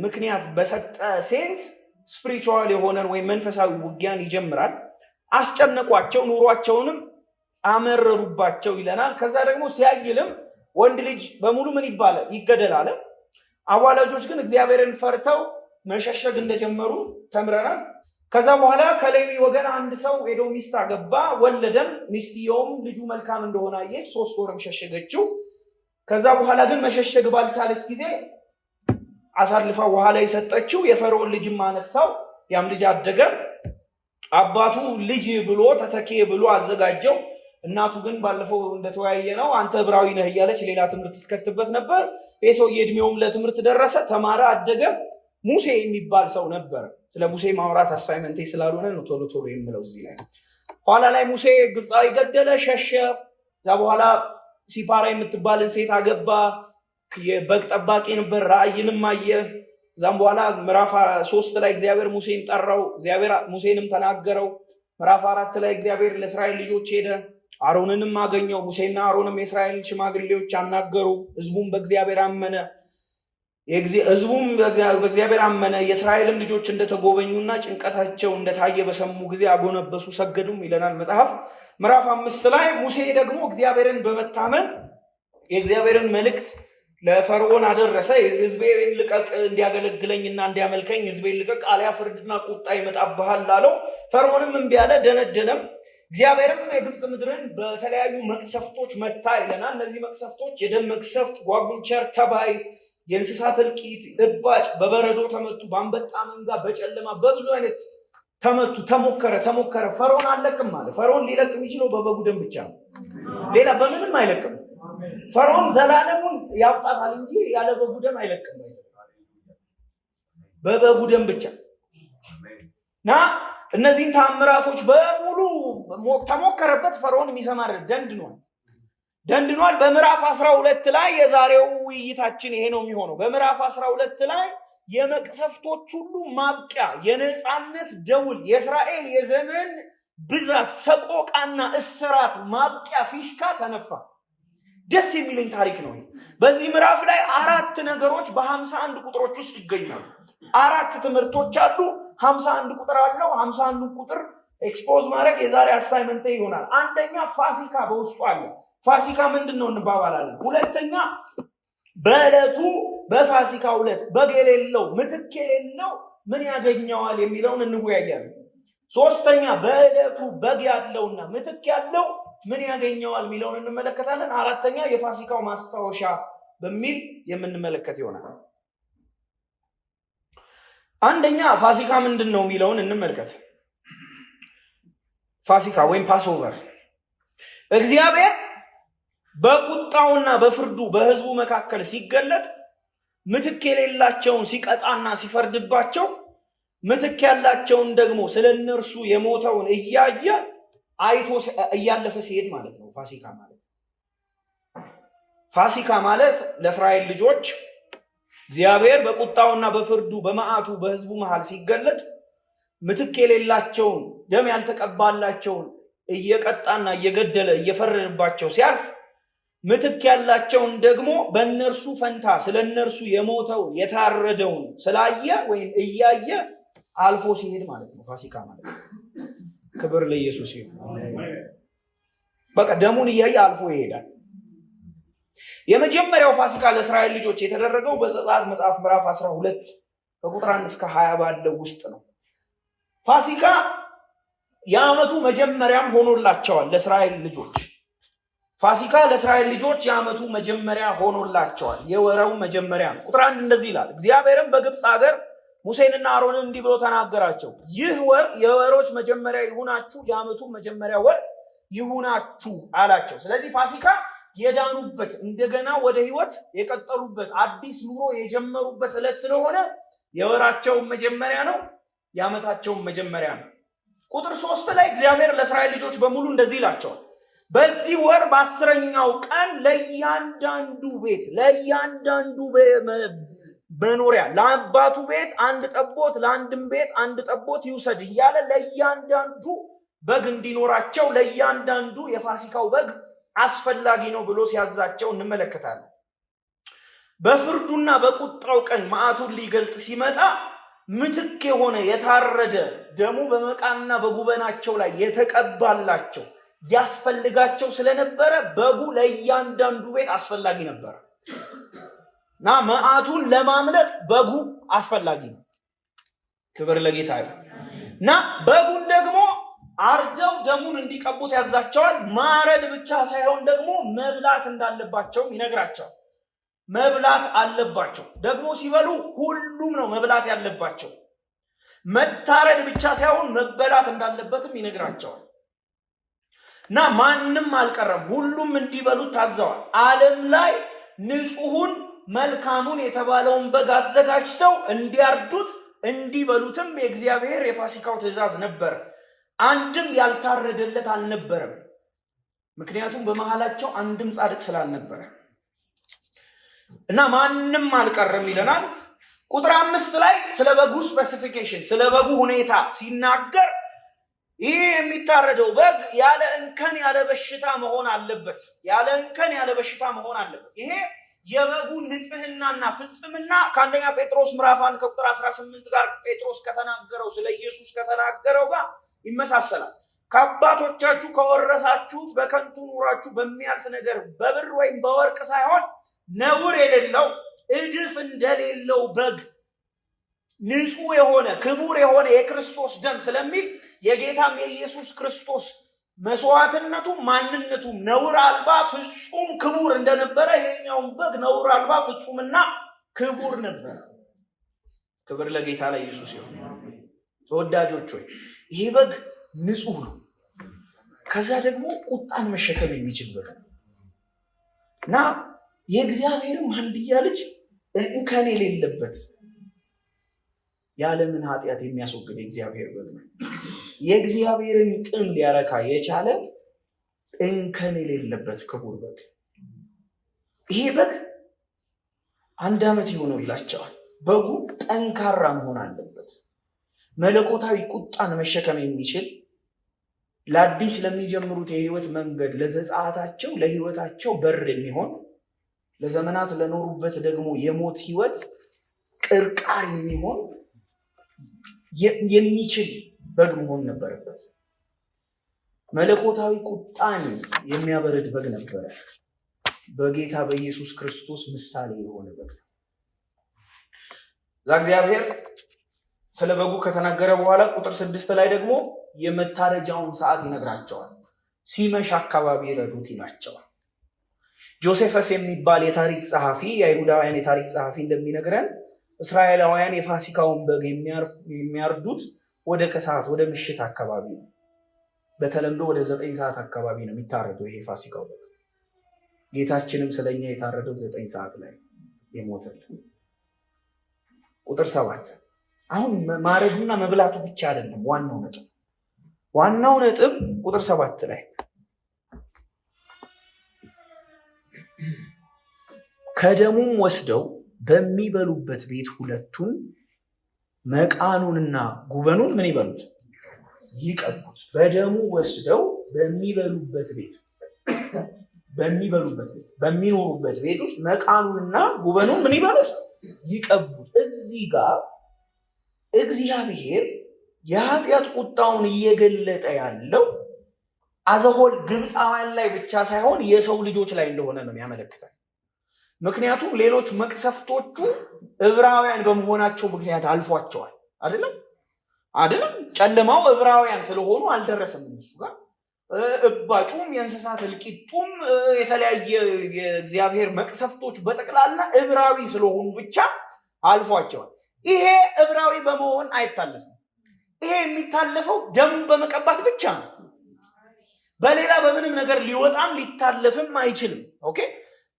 [SPEAKER 1] ምክንያት በሰጠ ሴንስ ስፒሪቹዋል የሆነን ወይም መንፈሳዊ ውጊያን ይጀምራል። አስጨነቋቸው፣ ኑሯቸውንም አመረሩባቸው ይለናል። ከዛ ደግሞ ሲያይልም ወንድ ልጅ በሙሉ ምን ይገደል አለ። አዋላጆች ግን እግዚአብሔርን ፈርተው መሸሸግ እንደጀመሩ ተምረናል። ከዛ በኋላ ከሌዊ ወገን አንድ ሰው ሄዶ ሚስት አገባ፣ ወለደም። ሚስትየውም ልጁ መልካም እንደሆነ አየች፣ 3 ወርም ሸሸገችው። ከዛ በኋላ ግን መሸሸግ ባልቻለች ጊዜ አሳልፋ ውሃ ላይ ሰጠችው። የፈርዖን ልጅም አነሳው፣ ያም ልጅ አደገ። አባቱ ልጅ ብሎ ተተኬ ብሎ አዘጋጀው እናቱ ግን ባለፈው እንደተወያየ ነው አንተ ዕብራዊ ነህ እያለች ሌላ ትምህርት ትከትበት ነበር። የሰውዬ እድሜውም ለትምህርት ደረሰ፣ ተማረ፣ አደገ። ሙሴ የሚባል ሰው ነበር። ስለ ሙሴ ማውራት አሳይመንቴ ስላልሆነ ነው ቶሎ ቶሎ የምለው እዚህ ላይ። ኋላ ላይ ሙሴ ግብፃዊ ገደለ፣ ሸሸ። እዛ በኋላ ሲፓራ የምትባልን ሴት አገባ። የበግ ጠባቂ ነበር፣ ራእይንም አየ። እዛም በኋላ ምዕራፍ 3 ላይ እግዚአብሔር ሙሴን ጠራው፣ እግዚአብሔር ሙሴንም ተናገረው። ምዕራፍ 4 ላይ እግዚአብሔር ለእስራኤል ልጆች ሄደ፣ አሮንንም አገኘው። ሙሴና አሮንም የእስራኤል ሽማግሌዎች አናገሩ። ህዝቡም በእግዚአብሔር አመነ። በእግዚአብሔር አመነ። የእስራኤልም ልጆች እንደተጎበኙና ጭንቀታቸው እንደታየ በሰሙ ጊዜ አጎነበሱ፣ ሰገዱም ይለናል መጽሐፍ። ምዕራፍ 5 ላይ ሙሴ ደግሞ እግዚአብሔርን በመታመን የእግዚአብሔርን መልእክት ለፈርዖን አደረሰ። ህዝቤን ልቀቅ፣ እንዲያገለግለኝና እንዲያመልከኝ ህዝቤን ልቀቅ፣ አልያ ፍርድና ቁጣ ይመጣብሃል አለው። ፈርዖንም እምቢ አለ፣ ደነደነም። እግዚአብሔርም የግብፅ ምድርን በተለያዩ መቅሰፍቶች መታ ይለናል። እነዚህ መቅሰፍቶች የደም መቅሰፍት፣ ጓጉንቸር፣ ተባይ፣ የእንስሳት እልቂት፣ እባጭ፣ በበረዶ ተመቱ፣ በአንበጣ መንጋ፣ በጨለማ በብዙ አይነት ተመቱ። ተሞከረ። ፈርዖን አለቅም አለ። ፈርዖን ሊለቅ የሚችለው በበጉ ደም ብቻ ነው፣ ሌላ በምንም አይለቅም። ፈርዖን ዘላለሙን ያውጣታል እንጂ ያለ በጉ ደም አይለቅም፣ በበጉ ደም ብቻ እና እነዚህን ታምራቶች በሙሉ ተሞከረበት። ፈርዖን የሚሰማ ደንድኗል። በምዕራፍ 12 ላይ የዛሬው ውይይታችን ይሄ ነው የሚሆነው። በምዕራፍ 12 ላይ የመቅሰፍቶች ሁሉ ማብቂያ፣ የነፃነት ደውል፣ የእስራኤል የዘመን ብዛት፣ ሰቆቃና እስራት ማብቂያ ፊሽካ ተነፋ። ደስ የሚለኝ ታሪክ ነው። በዚህ ምዕራፍ ላይ 4 ነገሮች በ51 ቁጥሮች ውስጥ ይገኛሉ። 4 ትምህርቶች አሉ። 51 ቁጥር አለው። 51 ቁጥር ኤክስፖዝ ማድረግ የዛሬ አሳይመንት ይሆናል። አንደኛ ፋሲካ በውስጡ አለ። ፋሲካ ምንድን ነው እንባባላለን። ሁለተኛ በዕለቱ በፋሲካው ዕለት በግ የሌለው ምትክ የሌለው ምን ያገኘዋል የሚለውን እንወያያለን። ሶስተኛ በዕለቱ በግ ያለውና ምትክ ያለው ምን ያገኘዋል የሚለውን እንመለከታለን። አራተኛ የፋሲካው ማስታወሻ በሚል የምንመለከት ይሆናል። አንደኛ ፋሲካ ምንድን ነው የሚለውን እንመልከት። ፋሲካ ወይም ፓስኦቨር እግዚአብሔር በቁጣውና በፍርዱ በህዝቡ መካከል ሲገለጥ ምትክ የሌላቸውን ሲቀጣና ሲፈርድባቸው ምትክ ያላቸውን ደግሞ ስለ እነርሱ የሞተውን እያየ አይቶ እያለፈ ሲሄድ ማለት ነው። ፋሲካ ማለት ለእስራኤል ልጆች እግዚአብሔር በቁጣውና በፍርዱ በመዓቱ በህዝቡ መሃል ሲገለጥ ምትክ የሌላቸውን ደም ያልተቀባላቸውን እየቀጣና እየገደለ እየፈረደባቸው ሲያልፍ ምትክ ያላቸውን ደግሞ በእነርሱ ፈንታ ስለ እነርሱ የሞተውን የታረደውን ስላየ ወይም እያየ አልፎ ሲሄድ ማለት ነው ፋሲካ ማለት ነው። ክብር ለኢየሱስ ይሁን። በቃ ደሙን እያየ አልፎ ይሄዳል። የመጀመሪያው ፋሲካ ለእስራኤል ልጆች የተደረገው በዘጸአት መጽሐፍ ምዕራፍ 12 ከቁጥር 1 እስከ 20 ባለው ውስጥ ነው። ፋሲካ የዓመቱ መጀመሪያም ሆኖላቸዋል ለእስራኤል ልጆች። ፋሲካ ለእስራኤል ልጆች የዓመቱ መጀመሪያ ሆኖላቸዋል። የወረው መጀመሪያ ነው። ቁጥር 1 እንደዚህ ይላል። እግዚአብሔርም በግብፅ ሀገር ሙሴንና አሮንን እንዲህ ብሎ ተናገራቸው። ይህ ወር የወሮች መጀመሪያ ይሁናችሁ፣ የዓመቱ መጀመሪያ ወር ይሁናችሁ አላቸው። ስለዚህ ፋሲካ የዳኑበት እንደገና ወደ ህይወት የቀጠሉበት አዲስ ኑሮ የጀመሩበት ዕለት ስለሆነ የወራቸው መጀመሪያ ነው፣ የዓመታቸው መጀመሪያ ነው። ቁጥር 3 ላይ እግዚአብሔር ለእስራኤል ልጆች በሙሉ እንደዚህ ይላቸዋል። በዚህ ወር በ10ኛው ቀን ለእያንዳንዱ ቤት መኖሪያ ለአባቱ ቤት 1 ጠቦት ለአንድም ቤት 1 ጠቦት ይውሰድ እያለ ለእያንዳንዱ በግ እንዲኖራቸው ለእያንዳንዱ የፋሲካው በግ አስፈላጊ ነው ብሎ ሲያዛቸው እንመለከታለን። በፍርዱና በቁጣው ቀን መዓቱን ሊገልጥ ሲመጣ ምትክ የሆነ የታረደ ደሙ በመቃና በጉበናቸው ላይ የተቀባላቸው ያስፈልጋቸው ስለነበረ በጉ ለእያንዳንዱ ቤት አስፈላጊ ነበር እና መዓቱን ለማምለጥ በጉ አስፈላጊ ነው። ክብር ለጌታ ይሁን። እና በጉን ደግሞ አርደው ደሙን እንዲቀቡት ያዛቸዋል። ማረድ ብቻ ሳይሆን ደግሞ መብላት እንዳለባቸውም ይነግራቸዋል። መብላት አለባቸው። ደግሞ ሲበሉ ሁሉም ነው መብላት ያለባቸው። መታረድ ብቻ ሳይሆን መበላት እንዳለበትም ይነግራቸዋል። እና ማንም አልቀረም፣ ሁሉም እንዲበሉት ታዘዋል። ዓለም ላይ ንጹሑን መልካሙን የተባለውን በግ አዘጋጅተው እንዲያርዱት እንዲበሉትም የእግዚአብሔር የፋሲካው ትእዛዝ ነበር። አንድም ያልታረደለት አልነበረም፣ ምክንያቱም በመሃላቸው አንድም ጻድቅ ስላልነበረ እና ማንም አልቀረም ይለናል። ቁጥር 5 ላይ ስለ በጉ ስፔሲፊኬሽን፣ ስለ በጉ ሁኔታ ሲናገር ይህ የሚታረደው በግ ያለ እንከን ያለ በሽታ መሆን አለበት። ያለ እንከን ያለ በሽታ መሆን አለበት። ይሄ የበጉ ንጽህናና ፍጽምና ከአንደኛ ጴጥሮስ ምዕራፍ 1 ከቁጥር 18 ጋር ጴጥሮስ ከተናገረው ስለ ኢየሱስ ከተናገረው ጋር ይመሳሰላል። ከአባቶቻችሁ ከወረሳችሁት በከንቱ ኑራችሁ በሚያልፍ ነገር በብር ወይም በወርቅ ሳይሆን ነውር የሌለው እድፍ እንደሌለው በግ ንጹህ የሆነ ክቡር የሆነ የክርስቶስ ደም ስለሚል የጌታም የኢየሱስ ክርስቶስ መስዋዕትነቱ ማንነቱ ነውር አልባ ፍጹም ክቡር እንደነበረ ይሄኛውን በግ ነውር አልባ ፍጹምና ክቡር ነበር። ክብር ለጌታ ለኢየሱስ ይሁን። ተወዳጆች ሆይ ይሄ በግ ንጹህ ነው። ከዛ ደግሞ ቁጣን መሸከም የሚችል በግ ነው እና የእግዚአብሔርም አንድያ ልጅ እንከን የሌለበት የዓለምን ኃጢአት የሚያስወግድ የእግዚአብሔር በግ ነው። የእግዚአብሔርን ጥም ሊያረካ የቻለ እንከን የሌለበት ክቡር በግ። ይሄ በግ 1 ዓመት ይሆነው ይላቸዋል። በጉ ጠንካራ መሆን አለበት። መለኮታዊ ቁጣን መሸከም የሚችል ለአዲስ ለሚጀምሩት የህይወት መንገድ ለዘጸአታቸው ለህይወታቸው በር የሚሆን ለዘመናት ለኖሩበት ደግሞ የሞት ህይወት ቅርቃር የሚሆን የሚችል በግ መሆን ነበረበት። መለኮታዊ ቁጣን የሚያበርድ በግ ነበረ። በጌታ በኢየሱስ ክርስቶስ ምሳሌ የሆነ በግ ነው። እግዚአብሔር ስለ በጉ ከተናገረ በኋላ ቁጥር 6 ላይ ደግሞ የመታረጃውን ሰዓት ይነግራቸዋል። ሲመሽ አካባቢ ረዱት ይላቸዋል። ጆሴፈስ የሚባል የታሪክ ጸሐፊ፣ የአይሁዳውያን የታሪክ ጸሐፊ እንደሚነግረን እስራኤላውያን የፋሲካውን በግ የሚያርዱት ወደ ከሰዓት ወደ ምሽት አካባቢ ነው። በተለምዶ ወደ 9 ሰዓት አካባቢ ነው የሚታረደው ይሄ ፋሲካው በግ። ጌታችንም ስለኛ የታረደው 9 ሰዓት ላይ የሞተልን። ቁጥር 7 አሁን ማረዱና መብላቱ ብቻ አይደለም ዋናው ነጥብ ቁጥር 7 ላይ ከደሙም ወስደው በሚበሉበት ቤት ሁለቱን መቃኑንና ጉበኑን ምን ይበሉት? ይቀቡት። በደሙ ወስደው በሚበሉበት ቤት በሚኖሩበት ቤት ውስጥ መቃኑንና ጉበኑን ምን ይበሉት? ይቀቡት። እዚህ ጋር እግዚአብሔር የኃጢአት ቁጣውን እየገለጠ ያለው አዘሆል ግብፃውያን ላይ ብቻ ሳይሆን የሰው ልጆች ላይ እንደሆነ ነው የሚያመለክተን። ምክንያቱም ሌሎች መቅሰፍቶቹ ዕብራውያን በመሆናቸው ምክንያት አልፏቸዋል። አይደለም ጨለማው ዕብራውያን ስለሆኑ አልደረሰም እነሱ ጋር። እባጩም የእንስሳት እልቂቱም የተለያየ የእግዚአብሔር መቅሰፍቶች በጠቅላላ ዕብራዊ ስለሆኑ ብቻ አልፏቸዋል። ይሄ ዕብራዊ በመሆን አይታለፍም። ይሄ የሚታለፈው ደሙን በመቀባት ብቻ ነው። በሌላ በምንም ነገር ሊወጣም ሊታለፍም አይችልም። ኦኬ፣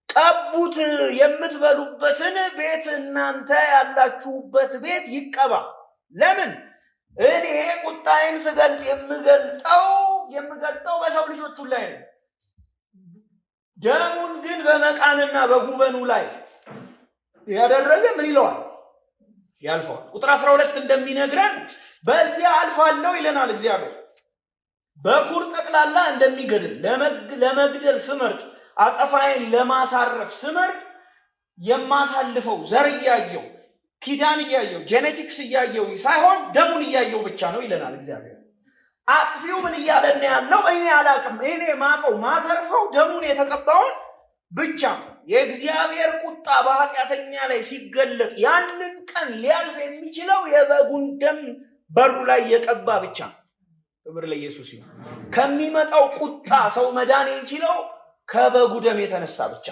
[SPEAKER 1] ቀቡት። የምትበሉበትን ቤት እናንተ ያላችሁበት ቤት ይቀባ። ለምን? እኔ ቁጣዬን ስገልጥ የምገልጠው በሰው ልጆቹ ላይ ነው። ደሙን ግን በመቃንና በጉበኑ ላይ ያደረገ ምን ይለዋል? ያልፈዋል። ቁጥር 12 እንደሚነግረን በዚያ አልፋለሁ ይለናል እግዚአብሔር። በኩር ጠቅላላ እንደሚገድል ለመግደል ስመርጥ፣ አጸፋዬን ለማሳረፍ ስመርጥ የማሳልፈው ዘር እያየው ኪዳን እያየው ጄኔቲክስ እያየው ሳይሆን ደሙን እያየው ብቻ ነው ይለናል እግዚአብሔር። አጥፊው ምን እያለን ያለው? እኔ አላቅም። እኔ ማቀው ማተርፈው ደሙን የተቀባውን ብቻ። የእግዚአብሔር ቁጣ በኃጢአተኛ ላይ ሲገለጥ ያንን ቀን ሊያልፍ የሚችለው የበጉን ደም በሩ ላይ የቀባ ብቻ። ክብር ለኢየሱስ ይሁን። ከሚመጣው ቁጣ ሰው መዳን የሚችለው ከበጉ ደም የተነሳ ብቻ።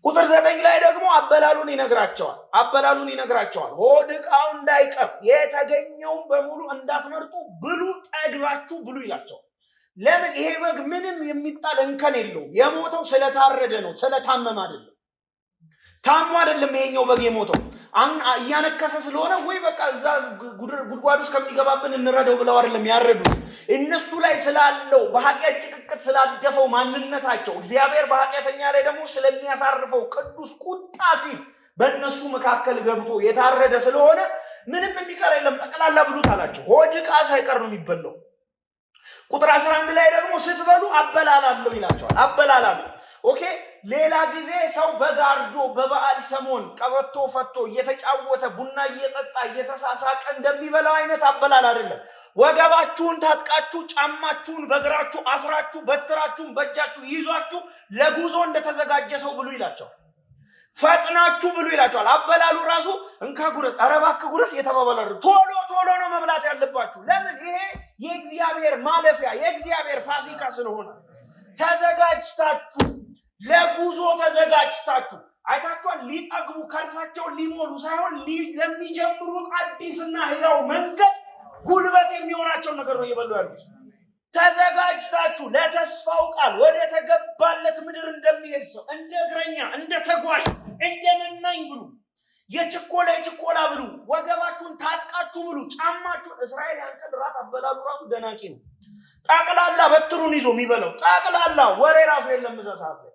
[SPEAKER 1] ቁጥር 9 ላይ ደግሞ አበላሉን ይነግራቸዋል። ሆድ ዕቃው እንዳይቀር የተገኘውን በሙሉ እንዳትመርጡ ብሉ፣ ጠግባችሁ ብሉ ይላቸዋል። ለምን? ይሄ በግ ምንም የሚጣል እንከን የለውም። የሞተው ስለታረደ ነው፣ ስለታመመ አይደለም። ታሞ አይደለም ይሄኛው በግ የሞተው፣ እያነከሰ ስለሆነ ወይ በቃ እዛ ጉድጓድ ውስጥ ከሚገባብን እንረደው ብለው አይደለም ያረዱት። እነሱ ላይ ስላለው በኃጢአት ጭቅቅት ስላደፈው ማንነታቸው እግዚአብሔር በኃጢአተኛ ላይ ደግሞ ስለሚያሳርፈው ቅዱስ ቁጣ ሲል በእነሱ መካከል ገብቶ የታረደ ስለሆነ ምንም የሚቀር የለም፣ ጠቅላላ ብሉት አላቸው። ሆድ ዕቃ ሳይቀር ነው የሚበላው። ቁጥር 11 ላይ ደግሞ ስትበሉ አበላላለሁ ይላቸዋል። አበላላለሁ። ኦኬ። ሌላ ጊዜ ሰው በጋርዶ በበዓል ሰሞን ቀበቶ ፈቶ እየተጫወተ ቡና እየጠጣ እየተሳሳቀ እንደሚበላው አይነት አበላል አይደለም። ወገባችሁን ታጥቃችሁ ጫማችሁን በእግራችሁ አስራችሁ በትራችሁን በእጃችሁ ይዟችሁ ለጉዞ እንደተዘጋጀ ሰው ብሉ ይላቸዋል። ፈጥናችሁ ብሉ ይላቸዋል። አበላሉ ራሱ እንካ ጉረስ፣ ኧረ እባክህ ጉረስ የተባባላሉ። ቶሎ ቶሎ ነው መብላት ያለባችሁ። ለምን? ይሄ የእግዚአብሔር ማለፊያ የእግዚአብሔር ፋሲካ ስለሆነ ተዘጋጅታችሁ ለጉዞ ተዘጋጅታችሁ አይታችኋል። ሊጠግቡ ከርሳቸውን ሊሞሉ ሳይሆን ለሚጀምሩት አዲስና ሕያው መንገድ ጉልበት የሚሆናቸውን ነገር ነው እየበሉ ያሉት። ተዘጋጅታችሁ ለተስፋው ቃል ወደ ተገባለት ምድር እንደሚሄድ ሰው እንደ እግረኛ እንደ ተጓዥ እንደ መናኝ ብሉ። የችኮላ ብሉ። ወገባችሁን ታጥቃችሁ ብሉ። ጫማችሁን እስራኤል ያንቀል ራት አበላሉ ራሱ ደናቂ ነው። ጠቅላላ በትሩን ይዞ የሚበላው ጠቅላላ ወሬ ራሱ የለም። እዛ ሰዓት ላይ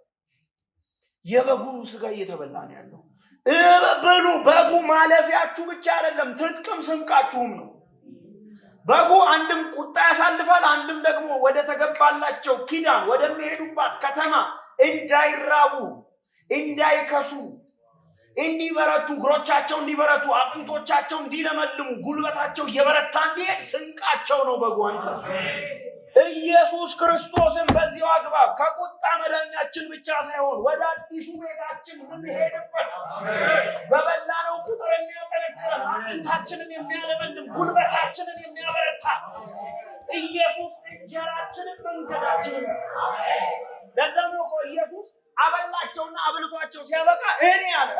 [SPEAKER 1] የበጉ ስጋ እየተበላ ነው ያለው። ብሉ። በጉ ማለፊያችሁ ብቻ አይደለም፣ ትጥቅም ስንቃችሁም ነው። በጉ አንድም ቁጣ ያሳልፋል፣ አንድም ደግሞ ወደ ተገባላቸው ኪዳን ወደሚሄዱባት ከተማ እንዳይራቡ፣ እንዳይከሱ፣ እንዲበረቱ፣ እግሮቻቸው እንዲበረቱ፣ አጥንቶቻቸው እንዲለመልሙ፣ ጉልበታቸው እየበረታ እንዲሄድ ስንቃቸው ነው በጉ። አንተ ኢየሱስ ክርስቶስን በዚሁ አግባብ ከቁጣ መዳኛችን ብቻ ሳይሆን ወደ አዲሱ ቤታችን የምንሄድበት በበላነው ቁጥር የሚያጠነክረን አጥንታችንን የሚያለመልም ጉልበታችንን የሚያበረታ ኢየሱስ እንጀራችንን መንገዳችንን። ለዛ ነው እኮ ኢየሱስ አበላቸውና አብልቷቸው ሲያበቃ እኔ አለ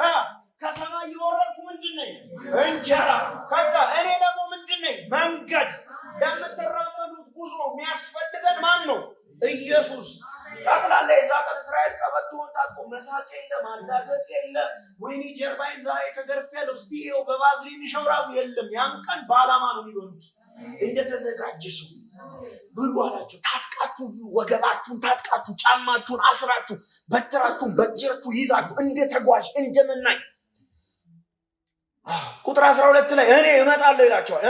[SPEAKER 1] ከሰማይ የወረድኩ ምንድን ነኝ? እንጀራ። ከዛ እኔ ደግሞ ምንድን ነኝ? መንገድ። ለምትራመዱት ጉዞ የሚያስፈልገን ማን ነው? ኢየሱስ። ጠቅላላ የዛ ቀን እስራኤል ቀበቶውን ታጥቆ መሳቅ የለ፣ ማላገጥ የለ፣ ወይኔ ጀርባይን ዛሬ ተገርፌያለሁ እስቲ ይኸው በባዝሊን ይሸው ራሱ የለም። ያን ቀን በዓላማ ነው የሚበሉት። እንደተዘጋጀ ሰው ብሉ አላቸው። ታጥቃችሁ ወገባችሁን ታጥቃችሁ ጫማችሁን አስራችሁ በትራችሁን በእጃችሁ ይዛችሁ እንደ ተጓዥ እንደ መናኝ። ቁጥር 12 ላይ እኔ እመጣለሁ ይላቸዋል።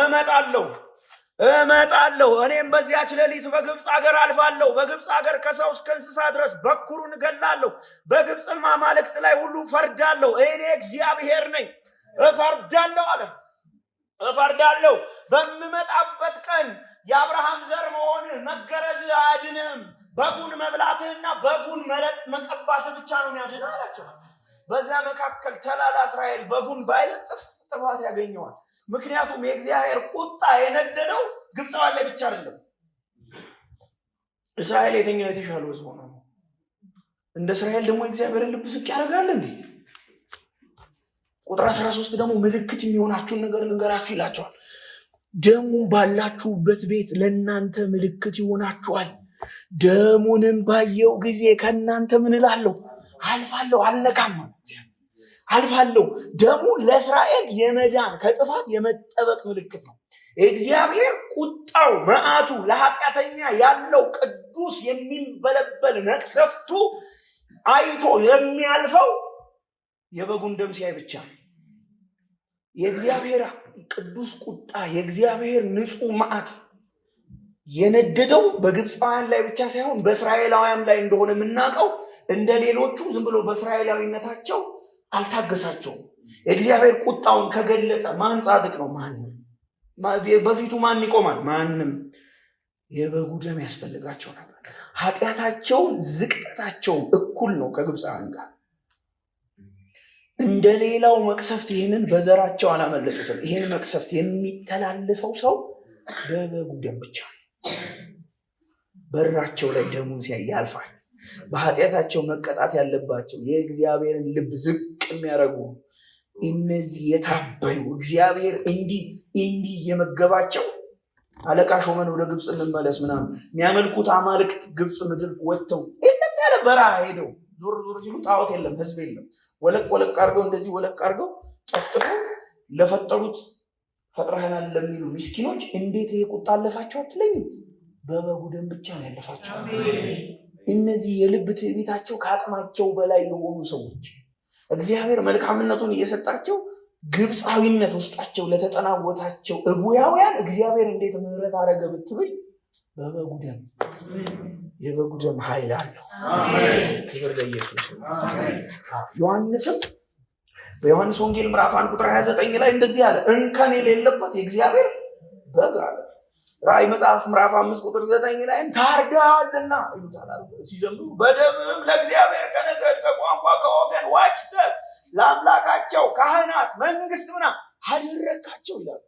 [SPEAKER 1] እመጣለሁ እኔም በዚያች ሌሊት በግብፅ ሀገር አልፋለሁ። በግብፅ ሀገር ከሰው እስከ እንስሳ ድረስ በኩሩን እገላለሁ። በግብፅም አማልክት ላይ ሁሉ ፈርዳለሁ። እኔ እግዚአብሔር ነኝ፣ እፈርዳለሁ አለ። እፈርዳለሁ። በምመጣበት ቀን የአብርሃም ዘር መሆንህ መገረዝህ አያድንህም። በጉን መብላትህና በጉን መቀባት ብቻ ነው የሚያድንህ አላቸው። በዚያ መካከል ተላላ እስራኤል በጉን ባይለጥፍ ጥፋት ያገኘዋል። ምክንያቱም የእግዚአብሔር ቁጣ የነደደው ግብፃውያን ላይ ብቻ አይደለም። እስራኤል የትኛው የተሻለ ሕዝብ ሆኖ ነው? እንደ እስራኤል ደግሞ የእግዚአብሔርን ልብ ዝቅ ያደርጋል እንዴ? ቁጥር 13 ደግሞ ምልክት የሚሆናችሁን ነገር ልንገራችሁ ይላቸዋል። ደሙ ባላችሁበት ቤት ለእናንተ ምልክት ይሆናችኋል። ደሙንም ባየው ጊዜ ከእናንተ ምን እላለሁ? አልፋለሁ፣ አልነካም። አልፋለሁ። ደሙ ለእስራኤል የመዳን ከጥፋት የመጠበቅ ምልክት ነው። እግዚአብሔር ቁጣው መዓቱ ለኃጢአተኛ ያለው ቅዱስ የሚንበለበል መቅሰፍቱ አይቶ የሚያልፈው የበጉን ደም ሲያይ ብቻ ነው። የእግዚአብሔር ቅዱስ ቁጣ የእግዚአብሔር ንጹህ መዓት የነደደው በግብፃውያን ላይ ብቻ ሳይሆን በእስራኤላውያን ላይ እንደሆነ የምናውቀው እንደ ሌሎቹ ዝም ብሎ በእስራኤላዊነታቸው አልታገሳቸውም። እግዚአብሔር ቁጣውን ከገለጠ ማን ጻድቅ ነው? ማንም። በፊቱ ማን ይቆማል? ማንም። የበጉ ደም ያስፈልጋቸው ነበር። ኃጢአታቸው ዝቅጠታቸው እኩል ነው ከግብፃውያን ጋር። እንደ ሌላው መቅሰፍት ይህንን በዘራቸው አላመለጡትም። ይህን መቅሰፍት የሚተላለፈው ሰው በበጉ ደም ብቻ ነው። በራቸው ላይ ደሙን ሲያይ ያልፋል። በኃጢአታቸው መቀጣት ያለባቸው የእግዚአብሔርን ልብ ዝቅ የሚያደርጉ እነዚህ የታበዩ እግዚአብሔር እንዲህ የመገባቸው አለቃ ሾመን ወደ ግብፅ እንመለስ ምናምን የሚያመልኩት አማልክት ግብፅ ምድር ወጥተው የለም ያለ በረሃ ሄደው ዞር ዞር ሲሉ ጣዖት የለም፣ ህዝብ የለም። ወለቅ ወለቅ አድርገው እንደዚህ ወለቅ አድርገው ጠፍጥፈው ለፈጠሩት ፈጥረህናል ለሚሉ ምስኪኖች እንዴት ይሄ ቁጣ አለፋቸው አትለኝም? በበጉ ደም ብቻ ነው ያለፋቸው። እነዚህ የልብ ትዕቢታቸው ከአቅማቸው በላይ የሆኑ ሰዎች እግዚአብሔር መልካምነቱን እየሰጣቸው ግብፃዊነት ውስጣቸው ለተጠናወታቸው እቡያውያን እግዚአብሔር እንዴት ምህረት አረገ ብትብል በበጉ ደም። የበጉ ደም ኃይል አለው። ክብር ለኢየሱስ። ዮሐንስም በዮሐንስ ወንጌል ምዕራፍ 1 ቁጥር 29 ላይ እንደዚህ አለ፣ እንከን የሌለበት የእግዚአብሔር በግ አለ። ራእይ መጽሐፍ ምዕራፍ 5 ቁጥር 9 ላይ ታርዳልና ይሉታል ሲዘምሩ፣ በደምም ለእግዚአብሔር ከነገድ ከቋንቋ ከወገን ዋጅተህ ለአምላካቸው ካህናት መንግስት ምናምን አደረግካቸው ይላል።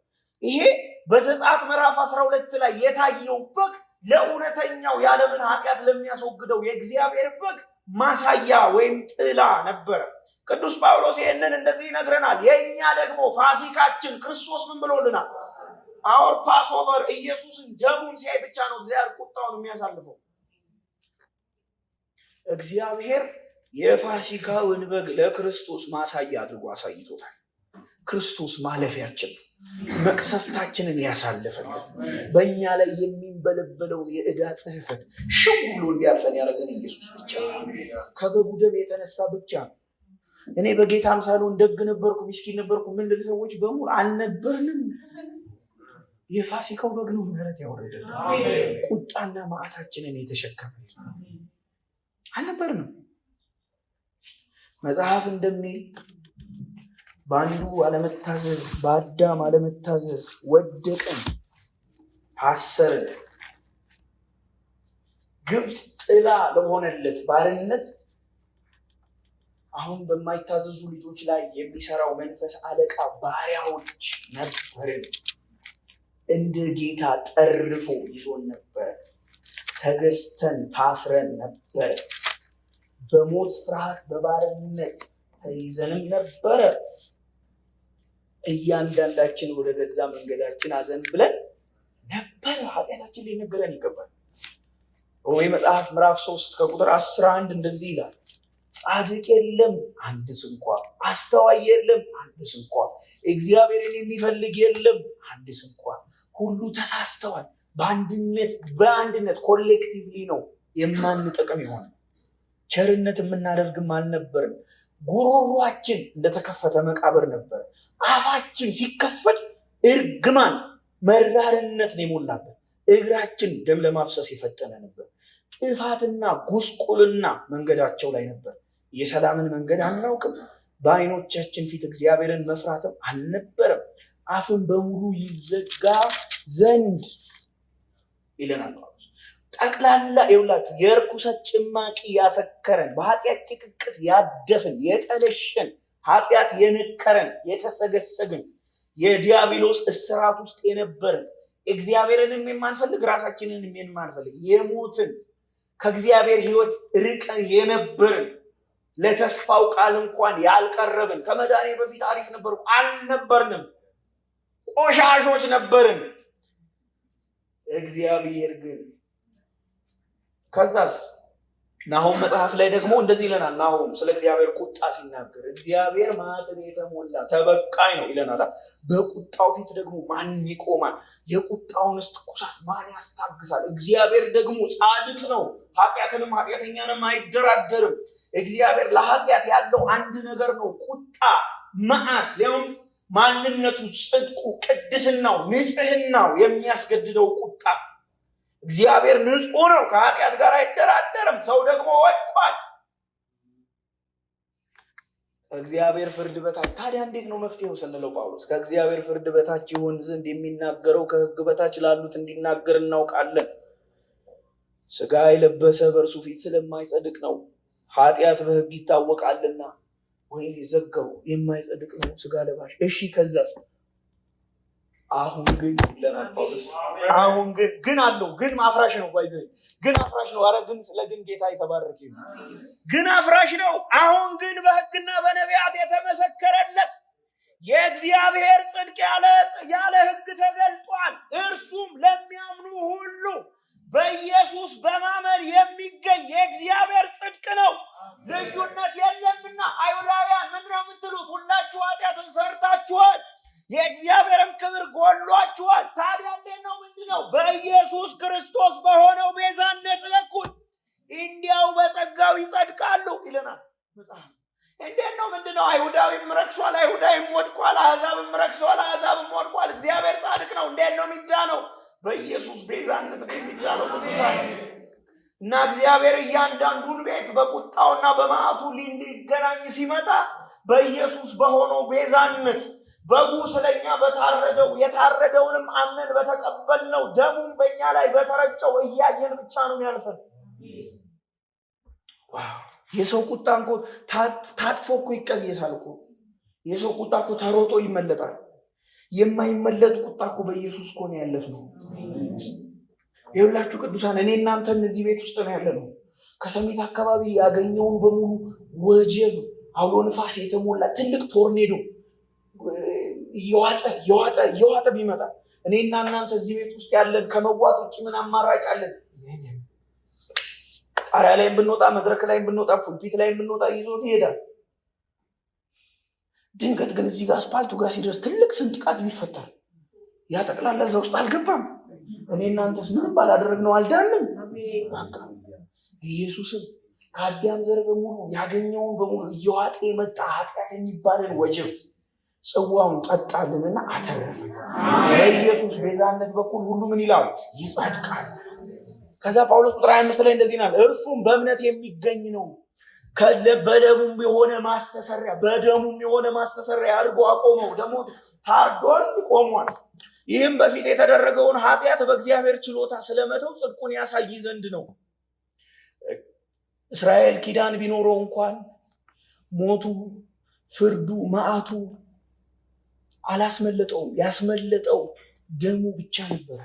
[SPEAKER 1] ይሄ በዘጸአት ምዕራፍ 12 ላይ የታየው በግ ለእውነተኛው የዓለምን ኃጢአት ለሚያስወግደው የእግዚአብሔር በግ ማሳያ ወይም ጥላ ነበረ። ቅዱስ ጳውሎስ ይህንን እንደዚህ ይነግረናል። የእኛ ደግሞ ፋሲካችን ክርስቶስ ምን ብሎልናል? አወር ፓስኦቨር። ኢየሱስን ደሙን ሲያይ ብቻ ነው እግዚአብሔር ቁጣውን የሚያሳልፈው። እግዚአብሔር የፋሲካውን በግ ለክርስቶስ ማሳያ አድርጎ አሳይቶታል። ክርስቶስ ማለፊያችን ነው። መቅሰፍታችንን ያሳልፈናል። በእኛ ላይ የሚንበለበለውን የዕዳ ጽሕፈት ሽው ብሎ እንዲያልፈን ያደረገን ኢየሱስ ብቻ ነው። ከበጉ ደም የተነሳ ብቻ ነው። እኔ በጌታ አምሳሉን ደግ ነበርኩ ምስኪን ነበርኩ ምን ልል ሰዎች በሙሉ አልነበርንም። የፋሲካው በግ ነው ምህረት ያወረደልን። ቁጣና መዓታችንን የተሸከመ አልነበርንም። መጽሐፍ እንደሚል በአንዱ አለመታዘዝ በአዳም አለመታዘዝ ወደቅን፣ ታሰርን። ግብፅ ጥላ ለሆነለት ባርነት አሁን በማይታዘዙ ልጆች ላይ የሚሰራው መንፈስ አለቃ ባሪያዎች ነበርን። እንደ ጌታ ጠርፎ ይዞን ነበር። ተገዝተን ታስረን ነበር። በሞት ፍርሃት በባርነት ተይዘንም ነበረ። እያንዳንዳችን ወደ ገዛ መንገዳችን አዘን ብለን ነበር። ኃጢአታችን ሊነገረን ይገባል። ሮሜ መጽሐፍ ምዕራፍ 3 ከቁጥር 11 እንደዚህ ይላል፣ ጻድቅ የለም አንድስ እንኳ፣ አስተዋይ የለም አንድስ እንኳ፣ እግዚአብሔርን የሚፈልግ የለም አንድስ እንኳ። ሁሉ ተሳስተዋል። በአንድነት ኮሌክቲቭሊ ነው የማንጠቅም የሆነ ቸርነት የምናደርግም አልነበርም። ጉሮሯችን እንደተከፈተ መቃብር ነበር። አፋችን ሲከፈት እርግማን መራርነት ነው የሞላበት። እግራችን ደም ለማፍሰስ የፈጠነ ነበር። ጥፋትና ጉስቁልና መንገዳቸው ላይ ነበር። የሰላምን መንገድ አናውቅም። በዓይኖቻችን ፊት እግዚአብሔርን መፍራትም አልነበረም። አፍን በሙሉ ይዘጋ ዘንድ ይለናል። ጠቅላላ ይውላችሁ የርኩሰት ጭማቂ ያሰከረን፣ በኃጢአት ጭቅቅት ያደፍን፣ የጠለሸን፣ ኃጢአት የነከረን፣ የተሰገሰግን፣ የዲያብሎስ እስራት ውስጥ የነበርን፣ እግዚአብሔርንም የማንፈልግ ራሳችንንም የማንፈልግ የሞትን፣ ከእግዚአብሔር ሕይወት ርቀን የነበርን፣ ለተስፋው ቃል እንኳን ያልቀረብን፣ ከመዳኔ በፊት አሪፍ ነበርኩ አልነበርንም፣ ቆሻሾች ነበርን። እግዚአብሔር ግን ከዛስ ናሆም መጽሐፍ ላይ ደግሞ እንደዚህ ይለናል። ናሆም ስለ እግዚአብሔር ቁጣ ሲናገር እግዚአብሔር መዓትን የተሞላ ተበቃይ ነው ይለናል። በቁጣው ፊት ደግሞ ማን ይቆማል? የቁጣውንስ ትኩሳት ማን ያስታግሳል? እግዚአብሔር ደግሞ ጻድቅ ነው፣ ኃጢአትንም ኃጢአተኛንም አይደራደርም። እግዚአብሔር ለኃጢአት ያለው አንድ ነገር ነው፣ ቁጣ፣ መዓት። ሊያውም ማንነቱ፣ ጽድቁ፣ ቅድስናው፣ ንጽህናው የሚያስገድደው ቁጣ። እግዚአብሔር ንጹህ ነው፣ ከኃጢአት ጋር አይደራደርም። ሰው ደግሞ ወድቋል፣ ከእግዚአብሔር ፍርድ በታች። ታዲያ እንዴት ነው መፍትሄው ስንለው ጳውሎስ ከእግዚአብሔር ፍርድ በታች ይሆን ዘንድ የሚናገረው ከሕግ በታች ላሉት እንዲናገር እናውቃለን። ሥጋ የለበሰ በእርሱ ፊት ስለማይጸድቅ ነው። ኃጢአት በሕግ ይታወቃልና። ወይኔ ዘጋው፣ የማይጸድቅ ነው ሥጋ ለባሽ። እሺ ከዛ አሁን ግን ለናል ጳውሎስ አሁን ግን አለው። ግን ማፍራሽ ነው ባይዘ ግን አፍራሽ ነው። አረ ግን ስለ ግን ጌታ የተባረከ ነው። ግን አፍራሽ ነው። አሁን ግን በሕግና በነቢያት የተመሰከረለት የእግዚአብሔር ጽድቅ ያለ ሕግ ተገልጧል። እርሱም ለሚያምኑ ሁሉ በኢየሱስ በማመን የሚገኝ የእግዚአብሔር ጽድቅ ነው፣ ልዩነት የለምና። አይሁዳውያን ምንድነው የምትሉት? ሁላችሁ ኃጢአትን ሰርታችኋል፣ የእግዚአብሔርም ክብር ጎሏችኋል። ታዲያ እንዴት ነው? ምንድነው? በኢየሱስ ክርስቶስ በሆነው ቤዛነት በኩል እንዲያው በጸጋው ይጸድቃሉ ይለናል መጽሐፍ። እንዴት ነው? ምንድነው? አይሁዳዊም ረክሷል፣ አይሁዳዊም ወድቋል፣ አሕዛብም ረክሷል፣ አሕዛብም ወድቋል። እግዚአብሔር ጻድቅ ነው። እንዴት ነው የሚዳነው? በኢየሱስ ቤዛነት ነው የሚዳነው ቅዱሳን። እና እግዚአብሔር እያንዳንዱን ቤት በቁጣውና በመዓቱ ሊገናኝ ሲመጣ በኢየሱስ በሆነው ቤዛነት በጉ ስለኛ በታረደው የታረደውንም አምነን በተቀበልነው ደሙም በእኛ ላይ በተረጨው እያየን ብቻ ነው የሚያልፈን። የሰው ቁጣ እኮ ታጥፎ እኮ ይቀየሳል እኮ። የሰው ቁጣ እኮ ተሮጦ ይመለጣል። የማይመለጥ ቁጣ እኮ በኢየሱስ እኮ ነው ያለፍነው። ይኸውላችሁ ቅዱሳን፣ እኔ እናንተን እዚህ ቤት ውስጥ ነው ያለነው። ከሰሜት አካባቢ ያገኘውን በሙሉ ወጀብ፣ አውሎ ንፋስ የተሞላ ትልቅ ቶርኔዶ እየዋጠ ቢመጣ እኔና እናንተ እዚህ ቤት ውስጥ ያለን ከመዋጥ ውጭ ምን አማራጭ አለን? ጣሪያ ላይ ብንወጣ፣ መድረክ ላይ ብንወጣ፣ ፑልፒት ላይ ብንወጣ ይዞት ይሄዳል። ድንገት ግን እዚህ ጋር አስፓልቱ ጋር ሲደርስ ትልቅ ስንጥቃት ቢፈጠር ያ ጠቅላላ እዛ ውስጥ አልገባም። እኔ እናንተስ ምንም ባላደረግነው አልዳንም። በቃ ኢየሱስም ከአዳም ዘር በሙሉ ያገኘውን በሙሉ እየዋጠ የመጣ ኃጢአት የሚባልን ወጀብ ጽዋውን ጠጣልንና አተረፈን። በኢየሱስ ቤዛነት በኩል ሁሉ ምን ይላል? ይጸድቃል። ከዛ ጳውሎስ ቁጥር 25 ላይ እንደዚህ ይላል፣ እርሱም በእምነት የሚገኝ ነው፣ በደሙም የሆነ ማስተሰሪያ አድርጎ አቆመው። ደግሞ ታርዷል፣ ቆሟል። ይህም በፊት የተደረገውን ኃጢአት በእግዚአብሔር ችሎታ ስለመተው ጽድቁን ያሳይ ዘንድ ነው። እስራኤል ኪዳን ቢኖረው እንኳን ሞቱ፣ ፍርዱ፣ መዓቱ አላስመለጠውም። ያስመለጠው ደሙ ብቻ ነበረ።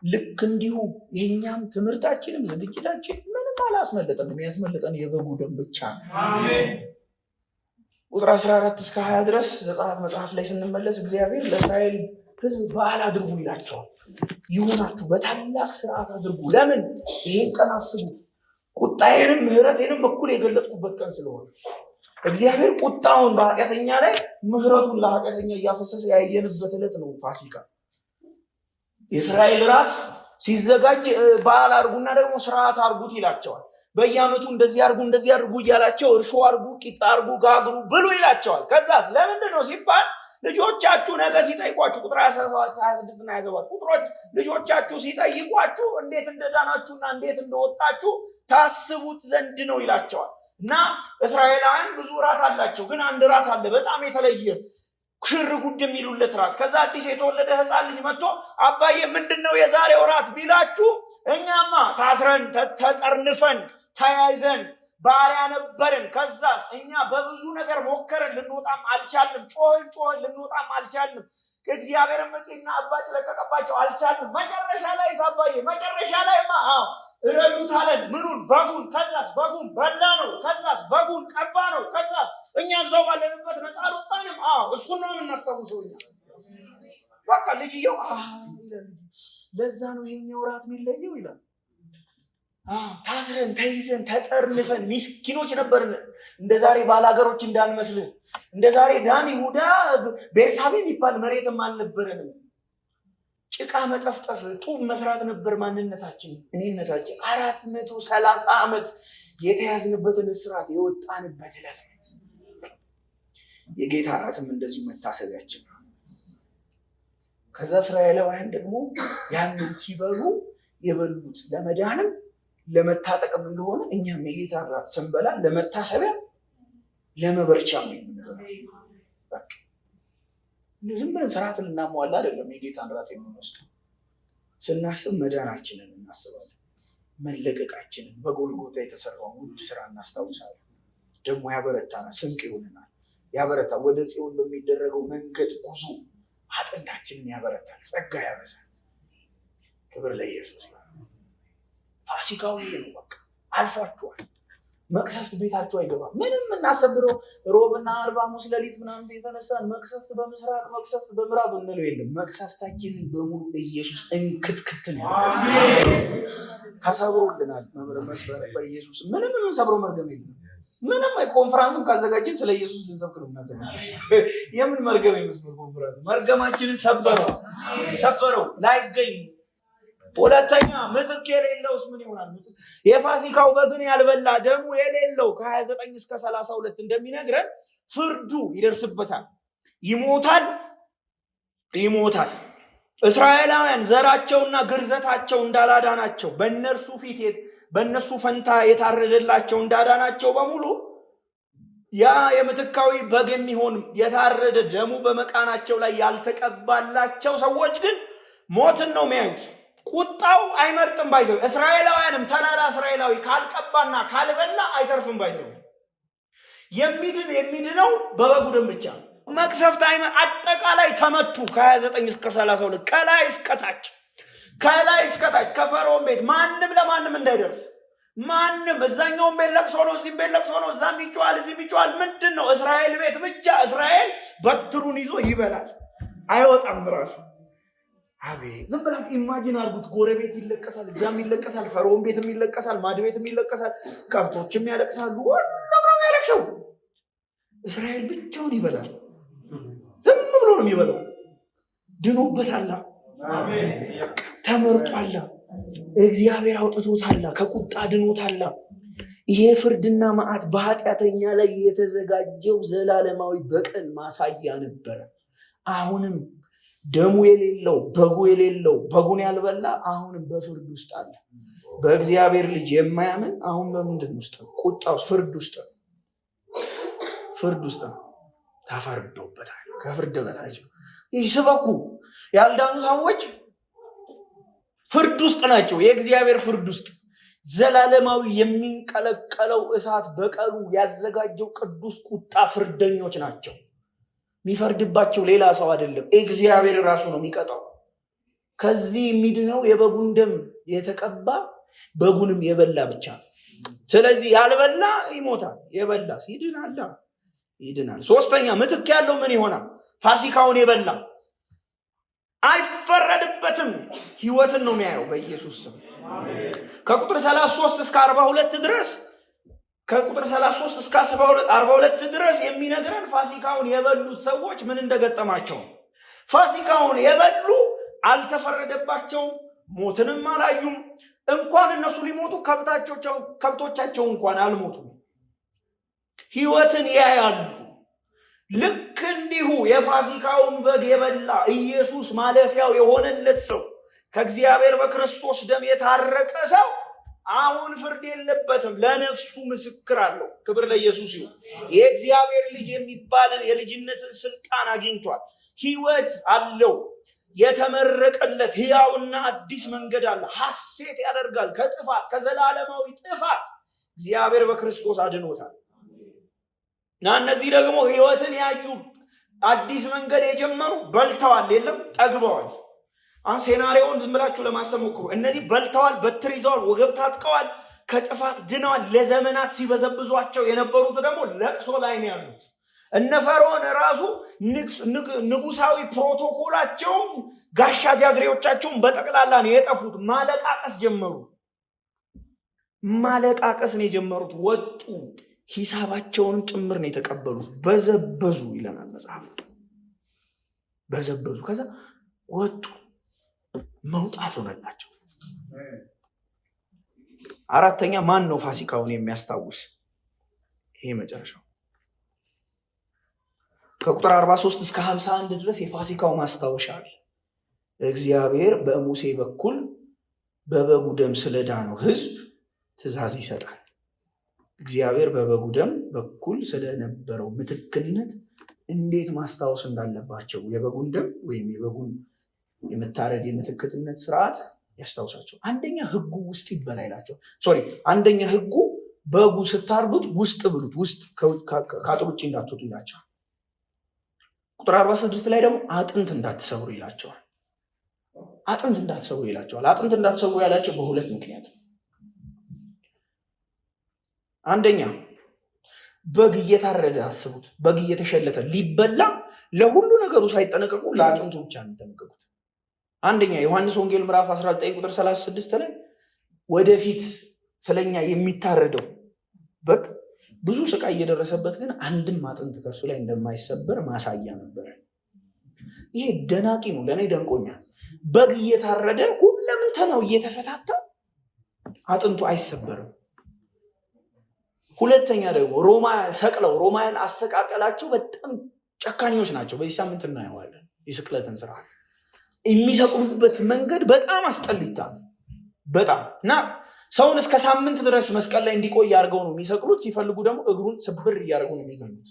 [SPEAKER 1] ልክ እንዲሁ የኛም ትምህርታችንም ዝግጅታችን ምንም አላስመለጠንም። ያስመለጠን የበጉ ደም ብቻ ነው። ቁጥር 14 እስከ 20 ድረስ ዘጸአት መጽሐፍ ላይ ስንመለስ እግዚአብሔር ለእስራኤል ሕዝብ በዓል አድርጉ ይላቸዋል። ይሁናችሁ፣ በታላቅ ስርዓት አድርጉ። ለምን? ይህን ቀን አስቡት፣ ቁጣዬንም ምሕረቴንም እኩል የገለጥኩበት ቀን ስለሆነ። እግዚአብሔር ቁጣውን በኃጢአተኛ ላይ ምሕረቱን ለኃጢአተኛ እያፈሰሰ ያየንበት ዕለት ነው ፋሲካ። የእስራኤል ራት ሲዘጋጅ በዓል አድርጉና ደግሞ ስርዓት አድርጉት ይላቸዋል። በየዓመቱ እንደዚህ አድርጉ እያላቸው እርሾ አድርጉ፣ ቂጣ አድርጉ፣ ጋግሩ፣ ብሉ ይላቸዋል። ከዛስ ለምንድን ነው ሲባል ልጆቻችሁ ነገ ሲጠይቋችሁ ቁጥር 26 እና 27 ቁጥሮች ልጆቻችሁ ሲጠይቋችሁ እንዴት እንደዳናችሁና እንዴት እንደወጣችሁ ታስቡት ዘንድ ነው ይላቸዋል። እና እስራኤላውያን ብዙ ራት አላቸው፣ ግን አንድ ራት አለ በጣም የተለየ ሽር ጉድ የሚሉለት ራት። ከዛ አዲስ የተወለደ ሕፃን ልጅ መጥቶ አባዬ ምንድነው የዛሬው ራት ቢላችሁ፣ እኛማ ታስረን ተጠርንፈን ተያይዘን ባሪያ ነበርን። ከዛስ እኛ በብዙ ነገር ሞከርን፣ ልንወጣም አልቻልንም። ጮህን ልንወጣም አልቻልንም። እግዚአብሔር ምጤና አባጭ ለቀቀባቸው፣ አልቻልንም። መጨረሻ ላይ ሳባዬ መጨረሻ ላይማ እረዱት አለን። ምኑን? በጉን። ከዛስ በጉን በላ ነው። ከዛስ በጉን ቀባ ነው። ከዛስ እኛ እዛው ባለንበት ነፃ አልወጣንም። እሱን ነው የምናስታውሰው እኛ። በቃ ልጅየው ለዛ ነው ይሄኛው ራት የሚለየው ይላል። ታስረን ተይዘን ተጠርንፈን ሚስኪኖች ነበርን። እንደ ዛሬ ባላገሮች እንዳንመስልህ። እንደ ዛሬ ዳን፣ ይሁዳ፣ ቤርሳቤ የሚባል መሬትም አልነበረንም። ጭቃ መጠፍጠፍ፣ ጡብ መስራት ነበር ማንነታችን፣ እኔነታችን። 430 ዓመት የተያዝንበትን እስራት የወጣንበት ዕለት ነው። የጌታ እራትም እንደዚሁ መታሰቢያችን ነው። ከዛ እስራኤላውያን ደግሞ ያንን ሲበሉ የበሉት ለመዳንም ለመታጠቅም እንደሆነ እኛም የጌታ እራት ስንበላ ለመታሰቢያ ለመበርቻ ነው የምንበላው። ዝም ብለን ስርዓትን እናሟላ አይደለም የጌታን እራት የምንወስደው። ስናስብ መዳናችንን እናስባለን፣ መለቀቃችንን፣ በጎልጎታ የተሰራውን ውድ ስራ እናስታውሳለን። ደግሞ ያበረታናል፣ ስንቅ ይሆንናል፣ ያበረታል። ወደ ጽዮን በሚደረገው መንገድ ጉዞ አጥንታችንን ያበረታል፣ ጸጋ ያበዛል። ክብር ለኢየሱስ ይሁን። ፋሲካው ይሄ ነው። በቃ አልፏችኋል። መቅሰፍት ቤታችሁ አይገባም። ምንም እናሰብረው ሮብና አርብ ሐሙስ ሌሊት ምናምን የተነሳን መቅሰፍት በምስራቅ መቅሰፍት በምዕራብ እንለው የለም። መቅሰፍታችንን በሙሉ ኢየሱስ እንክትክት ነው ተሰብሮልናል። መስበር በኢየሱስ ምንም ሰብሮ መርገም የለም። ምንም ኮንፈረንስም ካዘጋጀን ስለ ኢየሱስ ልንሰብክ ነው እናዘጋጀን። የምን መርገም ይመስል ኮንፈረንስ መርገማችንን ሰበረው ላይገኝ። ሁለተኛ ምትክ የሌለውስ ምን ይሆናል? የፋሲካው በግን ያልበላ ደሙ የሌለው ከ29 እስከ 32 እንደሚነግረን ፍርዱ ይደርስበታል፣ ይሞታል። እስራኤላውያን ዘራቸውና ግርዘታቸው እንዳላዳናቸው በእነሱ ፈንታ የታረደላቸው እንዳዳናቸው በሙሉ ያ የምትካዊ በግ የሚሆን የታረደ ደሙ በመቃናቸው ላይ ያልተቀባላቸው ሰዎች ግን ሞትን ነው የሚያዩት። ቁጣው አይመርጥም ባይዘው። እስራኤላውያንም ተላላ እስራኤላዊ ካልቀባና ካልበላ አይተርፍም ባይዘው። የሚድነው በበጉ ደም ብቻ። መቅሰፍት አጠቃላይ ተመቱ። ከ29 እስከ 32 ከላይ እስከታች ከፈርዖን ቤት ማንም ለማንም እንዳይደርስ። ማንም እዛኛውን ቤት ለቅሶ ነው፣ እዚህም ቤት ለቅሶ ነው፣ እዛም ይጮሃል፣ እዚህም ይጮሃል። ምንድን ነው? እስራኤል ቤት ብቻ። እስራኤል በትሩን ይዞ ይበላል፣ አይወጣም ራሱ። አቤት ዝም ብላችሁ ኢማጂን አድርጉት። ጎረቤት ይለቀሳል፣ እዛም ይለቀሳል፣ ፈርዖን ቤትም ይለቀሳል፣ ማድ ቤትም ይለቀሳል፣ ከብቶችም ያለቅሳሉ። ሁሉም ነው ያለቅሰው። እስራኤል ብቻውን ይበላል። ዝም ብሎ ነው የሚበላው። ድኖበታል፣ ተመርጧል፣ እግዚአብሔር አውጥቶታል፣ ከቁጣ ድኖታል። ይሄ ፍርድና መዓት በኃጢአተኛ ላይ የተዘጋጀው ዘላለማዊ በቀል ማሳያ ነበረ። አሁንም ደሙ የሌለው በጉ የሌለው በጉን ያልበላ አሁንም በፍርድ ውስጥ አለ። በእግዚአብሔር ልጅ የማያምን አሁን በምንድን ውስጥ ነው? ቁጣ ውስጥ፣ ፍርድ ውስጥ ነው። ተፈርዶበታል። ከፍርድ በታች ይስበኩ ያልዳኑ ሰዎች ፍርድ ውስጥ ናቸው። የእግዚአብሔር ፍርድ ውስጥ ዘላለማዊ የሚንቀለቀለው እሳት በቀሉ ያዘጋጀው ቅዱስ ቁጣ ፍርደኞች ናቸው። የሚፈርድባቸው ሌላ ሰው አይደለም፣ እግዚአብሔር ራሱ ነው የሚቀጣው። ከዚህ የሚድነው የበጉን ደም የተቀባ በጉንም የበላ ብቻ ነው። ስለዚህ ያልበላ ይሞታል፣ የበላ ይድናል። ሶስተኛ ምትክ ያለው ምን ይሆናል? ፋሲካውን የበላ አይፈረድበትም፣ ህይወትን ነው የሚያየው በኢየሱስ ስም። ከቁጥር 33 እስከ 42 ድረስ የሚነግረን ፋሲካውን የበሉት ሰዎች ምን እንደገጠማቸው። ፋሲካውን የበሉ አልተፈረደባቸውም፣ ሞትንም አላዩም። እንኳን እነሱ ሊሞቱ ከብቶቻቸው እንኳን አልሞቱም፣ ህይወትን ያያሉ። ልክ እንዲሁ የፋሲካውን በግ የበላ ኢየሱስ ማለፊያው የሆነለት ሰው፣ ከእግዚአብሔር በክርስቶስ ደም የታረቀ ሰው አሁን ፍርድ የለበትም፣ ለነፍሱ ምስክር አለው። ክብር ለኢየሱስ ይሁን። የእግዚአብሔር ልጅ የሚባልን የልጅነትን ስልጣን አግኝቷል። ህይወት አለው። የተመረቀለት ህያውና አዲስ መንገድ አለ። ሐሴት ያደርጋል ከጥፋት ከዘላለማዊ ጥፋት እግዚአብሔር በክርስቶስ አድኖታል። እና እነዚህ ደግሞ ህይወትን ያዩ አዲስ መንገድ የጀመሩ በልተዋል፣ የለም ጠግበዋል። አሁን ሴናሪዮውን ዝም ብላችሁ ለማሰብ ሞክሩ። እነዚህ በልተዋል፣ በትር ይዘዋል፣ ወገብ ታጥቀዋል፣ ከጥፋት ድነዋል። ለዘመናት ሲበዘብዟቸው የነበሩት ደግሞ ለቅሶ ላይ ነው ያሉት። እነ ፈርዖን ራሱ ንጉሳዊ ፕሮቶኮላቸውም ጋሻ ጃግሬዎቻቸውን በጠቅላላ ነው የጠፉት። ማለቃቀስ ነው የጀመሩት። ወጡ፣ ሂሳባቸውንም ጭምር ነው የተቀበሉት። በዘበዙ ይለናል መጽሐፍ። በዘበዙ፣ ከዛ ወጡ፣ መውጣት ሆነላቸው። አራተኛ ማን ነው ፋሲካውን የሚያስታውስ? ይሄ መጨረሻው ከቁጥር 43 እስከ 51 ድረስ የፋሲካው ማስታወሻ አለ። እግዚአብሔር በሙሴ በኩል በበጉ ደም ስለዳነው ሕዝብ ትእዛዝ ይሰጣል። እግዚአብሔር በበጉ ደም በኩል ስለነበረው ምትክነት እንዴት ማስታወስ እንዳለባቸው የበጉን ደም ወይም የበጉን የመታረድ የምትክትነት ስርዓት ያስታውሳቸው። አንደኛ ሕጉ ውስጥ ይበላ ይላቸው። አንደኛ ሕጉ በጉ ስታርዱት ውስጥ ብሉት፣ ውስጥ ከአጥር ውጭ እንዳትወጡ ይላቸዋል። ቁጥር 46 ላይ ደግሞ አጥንት እንዳትሰብሩ ይላቸዋል። አጥንት እንዳትሰብሩ ያላቸው በሁለት ምክንያት። አንደኛ በግ እየታረደ አስቡት፣ በግ እየተሸለተ ሊበላ ለሁሉ ነገሩ ሳይጠነቀቁ ለአጥንቱ ብቻ ነው የሚጠነቀቁት። አንደኛ ዮሐንስ ወንጌል ምዕራፍ 19 ቁጥር 36 ላይ ወደፊት ስለኛ የሚታረደው በግ ብዙ ስቃይ እየደረሰበት ግን አንድም አጥንት ከእርሱ ላይ እንደማይሰበር ማሳያ ነበር። ይሄ ደናቂ ነው፣ ለእኔ ደንቆኛል። በግ እየታረደ ሁለመንተናው እየተፈታታ አጥንቱ አይሰበርም። ሁለተኛ ደግሞ ሮማውያን አሰቃቀላቸው በጣም ጨካኞች ናቸው። በዚህ ሳምንት እናየዋለን። የስቅለትን ስራ የሚሰቅሉበት መንገድ በጣም አስጠሊታ ነው። በጣም እና ሰውን እስከ ሳምንት ድረስ መስቀል ላይ እንዲቆይ አድርገው ነው የሚሰቅሉት። ሲፈልጉ ደግሞ እግሩን ስብር እያደረጉ ነው የሚገሉት።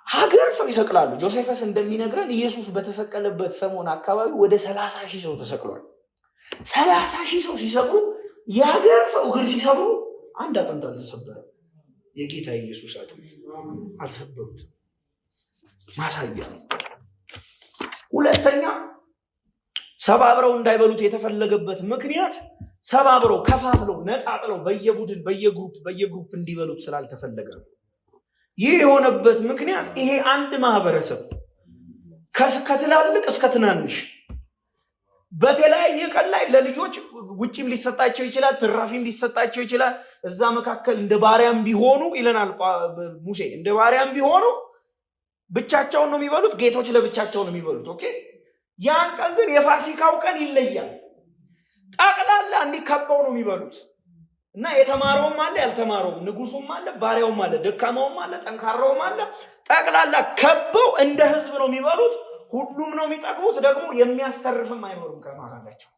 [SPEAKER 1] ሀገር ሰው ይሰቅላሉ። ጆሴፈስ እንደሚነግረን ኢየሱስ በተሰቀለበት ሰሞን አካባቢ ወደ 30,000 ሰው ተሰቅሏል። 30,000 ሰው ሲሰቅሉ የሀገር ሰው እግር ሲሰብሩ አንድ አጥንት አልተሰበረም። የጌታ ኢየሱስ አጥንት አልሰበሩትም። ማሳያ ነው። ሁለተኛ ሰባብረው እንዳይበሉት የተፈለገበት ምክንያት ሰባብረው ከፋፍለው ነጣጥለው በየቡድን በየግሩፕ እንዲበሉት ስላልተፈለገ ነው። ይህ የሆነበት ምክንያት ይሄ አንድ ማህበረሰብ ከትላልቅ እስከ ትናንሽ በተለያየ ቀን ላይ ለልጆች ውጪም ሊሰጣቸው ይችላል፣ ትራፊም ሊሰጣቸው ይችላል። እዛ መካከል እንደ ባሪያም ቢሆኑ ይለናል ሙሴ፣ እንደ ባሪያም ቢሆኑ ብቻቸውን ነው የሚበሉት፣ ጌቶች ለብቻቸው ነው የሚበሉት። ኦኬ። ያን ቀን ግን የፋሲካው ቀን ይለያል። ጠቅላላ እንዲከበው ነው የሚበሉት እና የተማረውም አለ፣ ያልተማረውም፣ ንጉሱም አለ፣ ባሪያውም አለ፣ ደካማውም አለ፣ ጠንካራውም አለ። ጠቅላላ ከበው እንደ ህዝብ ነው የሚበሉት። ሁሉም ነው የሚጠግቡት። ደግሞ የሚያስተርፍም አይኖርም ከመካከላቸው።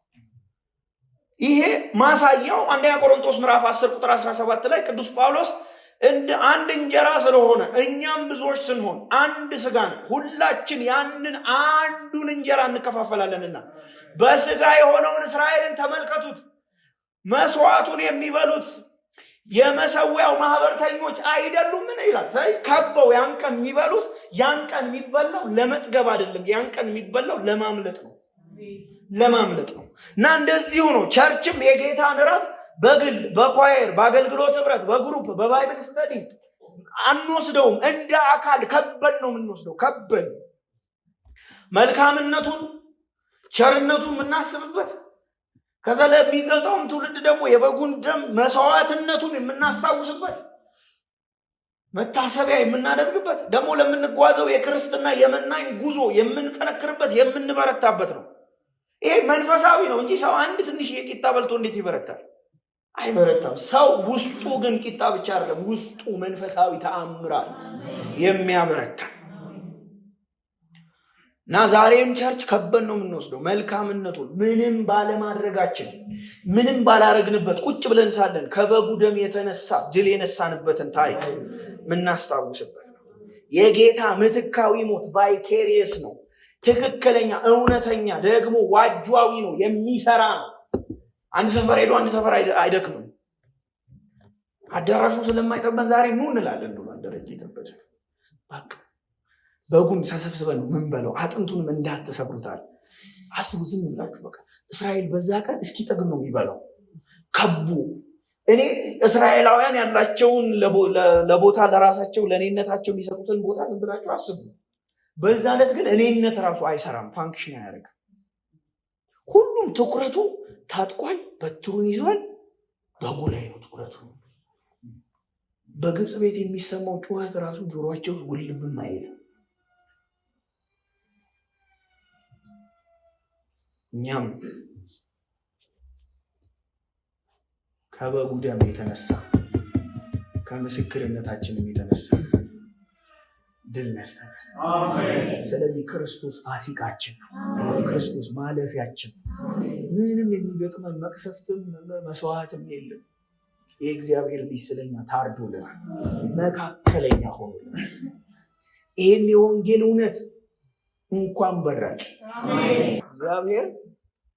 [SPEAKER 1] ይሄ ማሳያው አንደኛ ቆሮንቶስ ምዕራፍ 10 ቁጥር 17 ላይ ቅዱስ ጳውሎስ እንደ አንድ እንጀራ ስለሆነ እኛም ብዙዎች ስንሆን አንድ ስጋን ሁላችን ያንን አንዱን እንጀራ እንከፋፈላለንና በስጋ የሆነውን እስራኤልን ተመልከቱት። መስዋዕቱን የሚበሉት የመሰዊያው ማህበርተኞች አይደሉምን ይላል። ከበው ያን ቀን የሚበሉት ያን ቀን የሚበላው ለመጥገብ አይደለም። ያን ቀን የሚበላው ለማምለጥ ነው፣ ለማምለጥ ነው። እና እንደዚሁ ነው ቸርችም የጌታን እራት በግል በኳየር በአገልግሎት ህብረት በግሩፕ በባይብል ስተዲ አንወስደውም። እንደ አካል ከበን ነው የምንወስደው። ከበን መልካምነቱን ቸርነቱን የምናስብበት፣ ከዛ ለሚገጣውም ትውልድ ደግሞ የበጉን ደም መስዋዕትነቱን የምናስታውስበት፣ መታሰቢያ የምናደርግበት፣ ደግሞ ለምንጓዘው የክርስትና የመናኝ ጉዞ የምንጠነክርበት የምንበረታበት ነው። ይሄ መንፈሳዊ ነው እንጂ ሰው አንድ ትንሽ የቂጣ በልቶ እንዴት ይበረታል? አይበረታም። ሰው ውስጡ ግን ቂጣ ብቻ አይደለም፣ ውስጡ መንፈሳዊ ተአምራት የሚያበረታ እና ዛሬም ቸርች ከበን ነው የምንወስደው። መልካምነቱን ምንም ባለማድረጋችን ምንም ባላረግንበት ቁጭ ብለን ሳለን ከበጉ ደም የተነሳ ድል የነሳንበትን ታሪክ የምናስታውስበት ነው። የጌታ ምትካዊ ሞት ቫይኬሪየስ ነው፣ ትክክለኛ እውነተኛ፣ ደግሞ ዋጇዊ ነው፣ የሚሰራ ነው። አንድ ሰፈር ሄዶ አንድ ሰፈር አይደክምም። አዳራሹ ስለማይጠበን ዛሬ ኑ እንላለን ብሏል ደረጀ ከበደ። በቃ በጉን ተሰብስበን ምን በለው አጥንቱንም እንዳትሰብሩታል። አስቡ ዝም ብላችሁ በቃ እስራኤል በዛ ቀን እስኪጠግብ ነው የሚበላው ከቡ። እኔ እስራኤላውያን ያላቸውን ለቦታ ለራሳቸው ለኔነታቸው የሚሰጡትን ቦታ ዝም ብላችሁ አስቡ። በዛ ዕለት ግን እኔነት ራሱ አይሰራም፣ ፋንክሽን አያደርግም። ሁሉም ትኩረቱ ታጥቋል፣ በትሩን ይዟል፣ በጉ ላይ ነው ትኩረቱ። በግብፅ ቤት የሚሰማው ጩኸት ራሱ ጆሮአቸው ውልብም አይልም። እኛም ከበጉ ደም የተነሳ ከምስክርነታችንም የተነሳ ድል ነስተናል። ስለዚህ ክርስቶስ ፋሲካችን ነው፣ ክርስቶስ ማለፊያችን ነው። ምንም የሚገጥመን መቅሰፍትም መስዋዕትም የለም። የእግዚአብሔር ልጅ ስለኛ ታርዶልናል፣ መካከለኛ ሆኖልናል። ይህን የወንጌል እውነት እንኳን በራል። እግዚአብሔር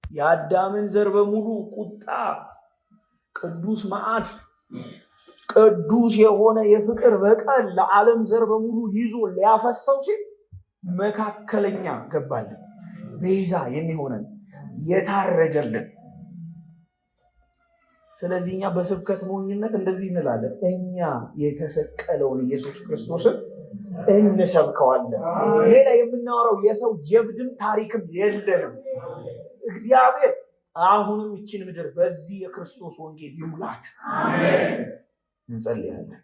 [SPEAKER 1] የአዳምን ዘር በሙሉ ቁጣ፣ ቅዱስ መዓት፣ ቅዱስ የሆነ የፍቅር በቀል ለዓለም ዘር በሙሉ ይዞ ሊያፈሰው ሲል መካከለኛ ገባልን፣ ቤዛ የሚሆነን የታረደልን። ስለዚህ እኛ በስብከት ሞኝነት እንደዚህ እንላለን፣ እኛ የተሰቀለውን ኢየሱስ ክርስቶስን እንሰብከዋለን። ሌላ የምናወራው የሰው ጀብድም ታሪክም የለንም። እግዚአብሔር አሁንም ይችን ምድር በዚህ የክርስቶስ ወንጌል ይሙላት። እንጸልያለን።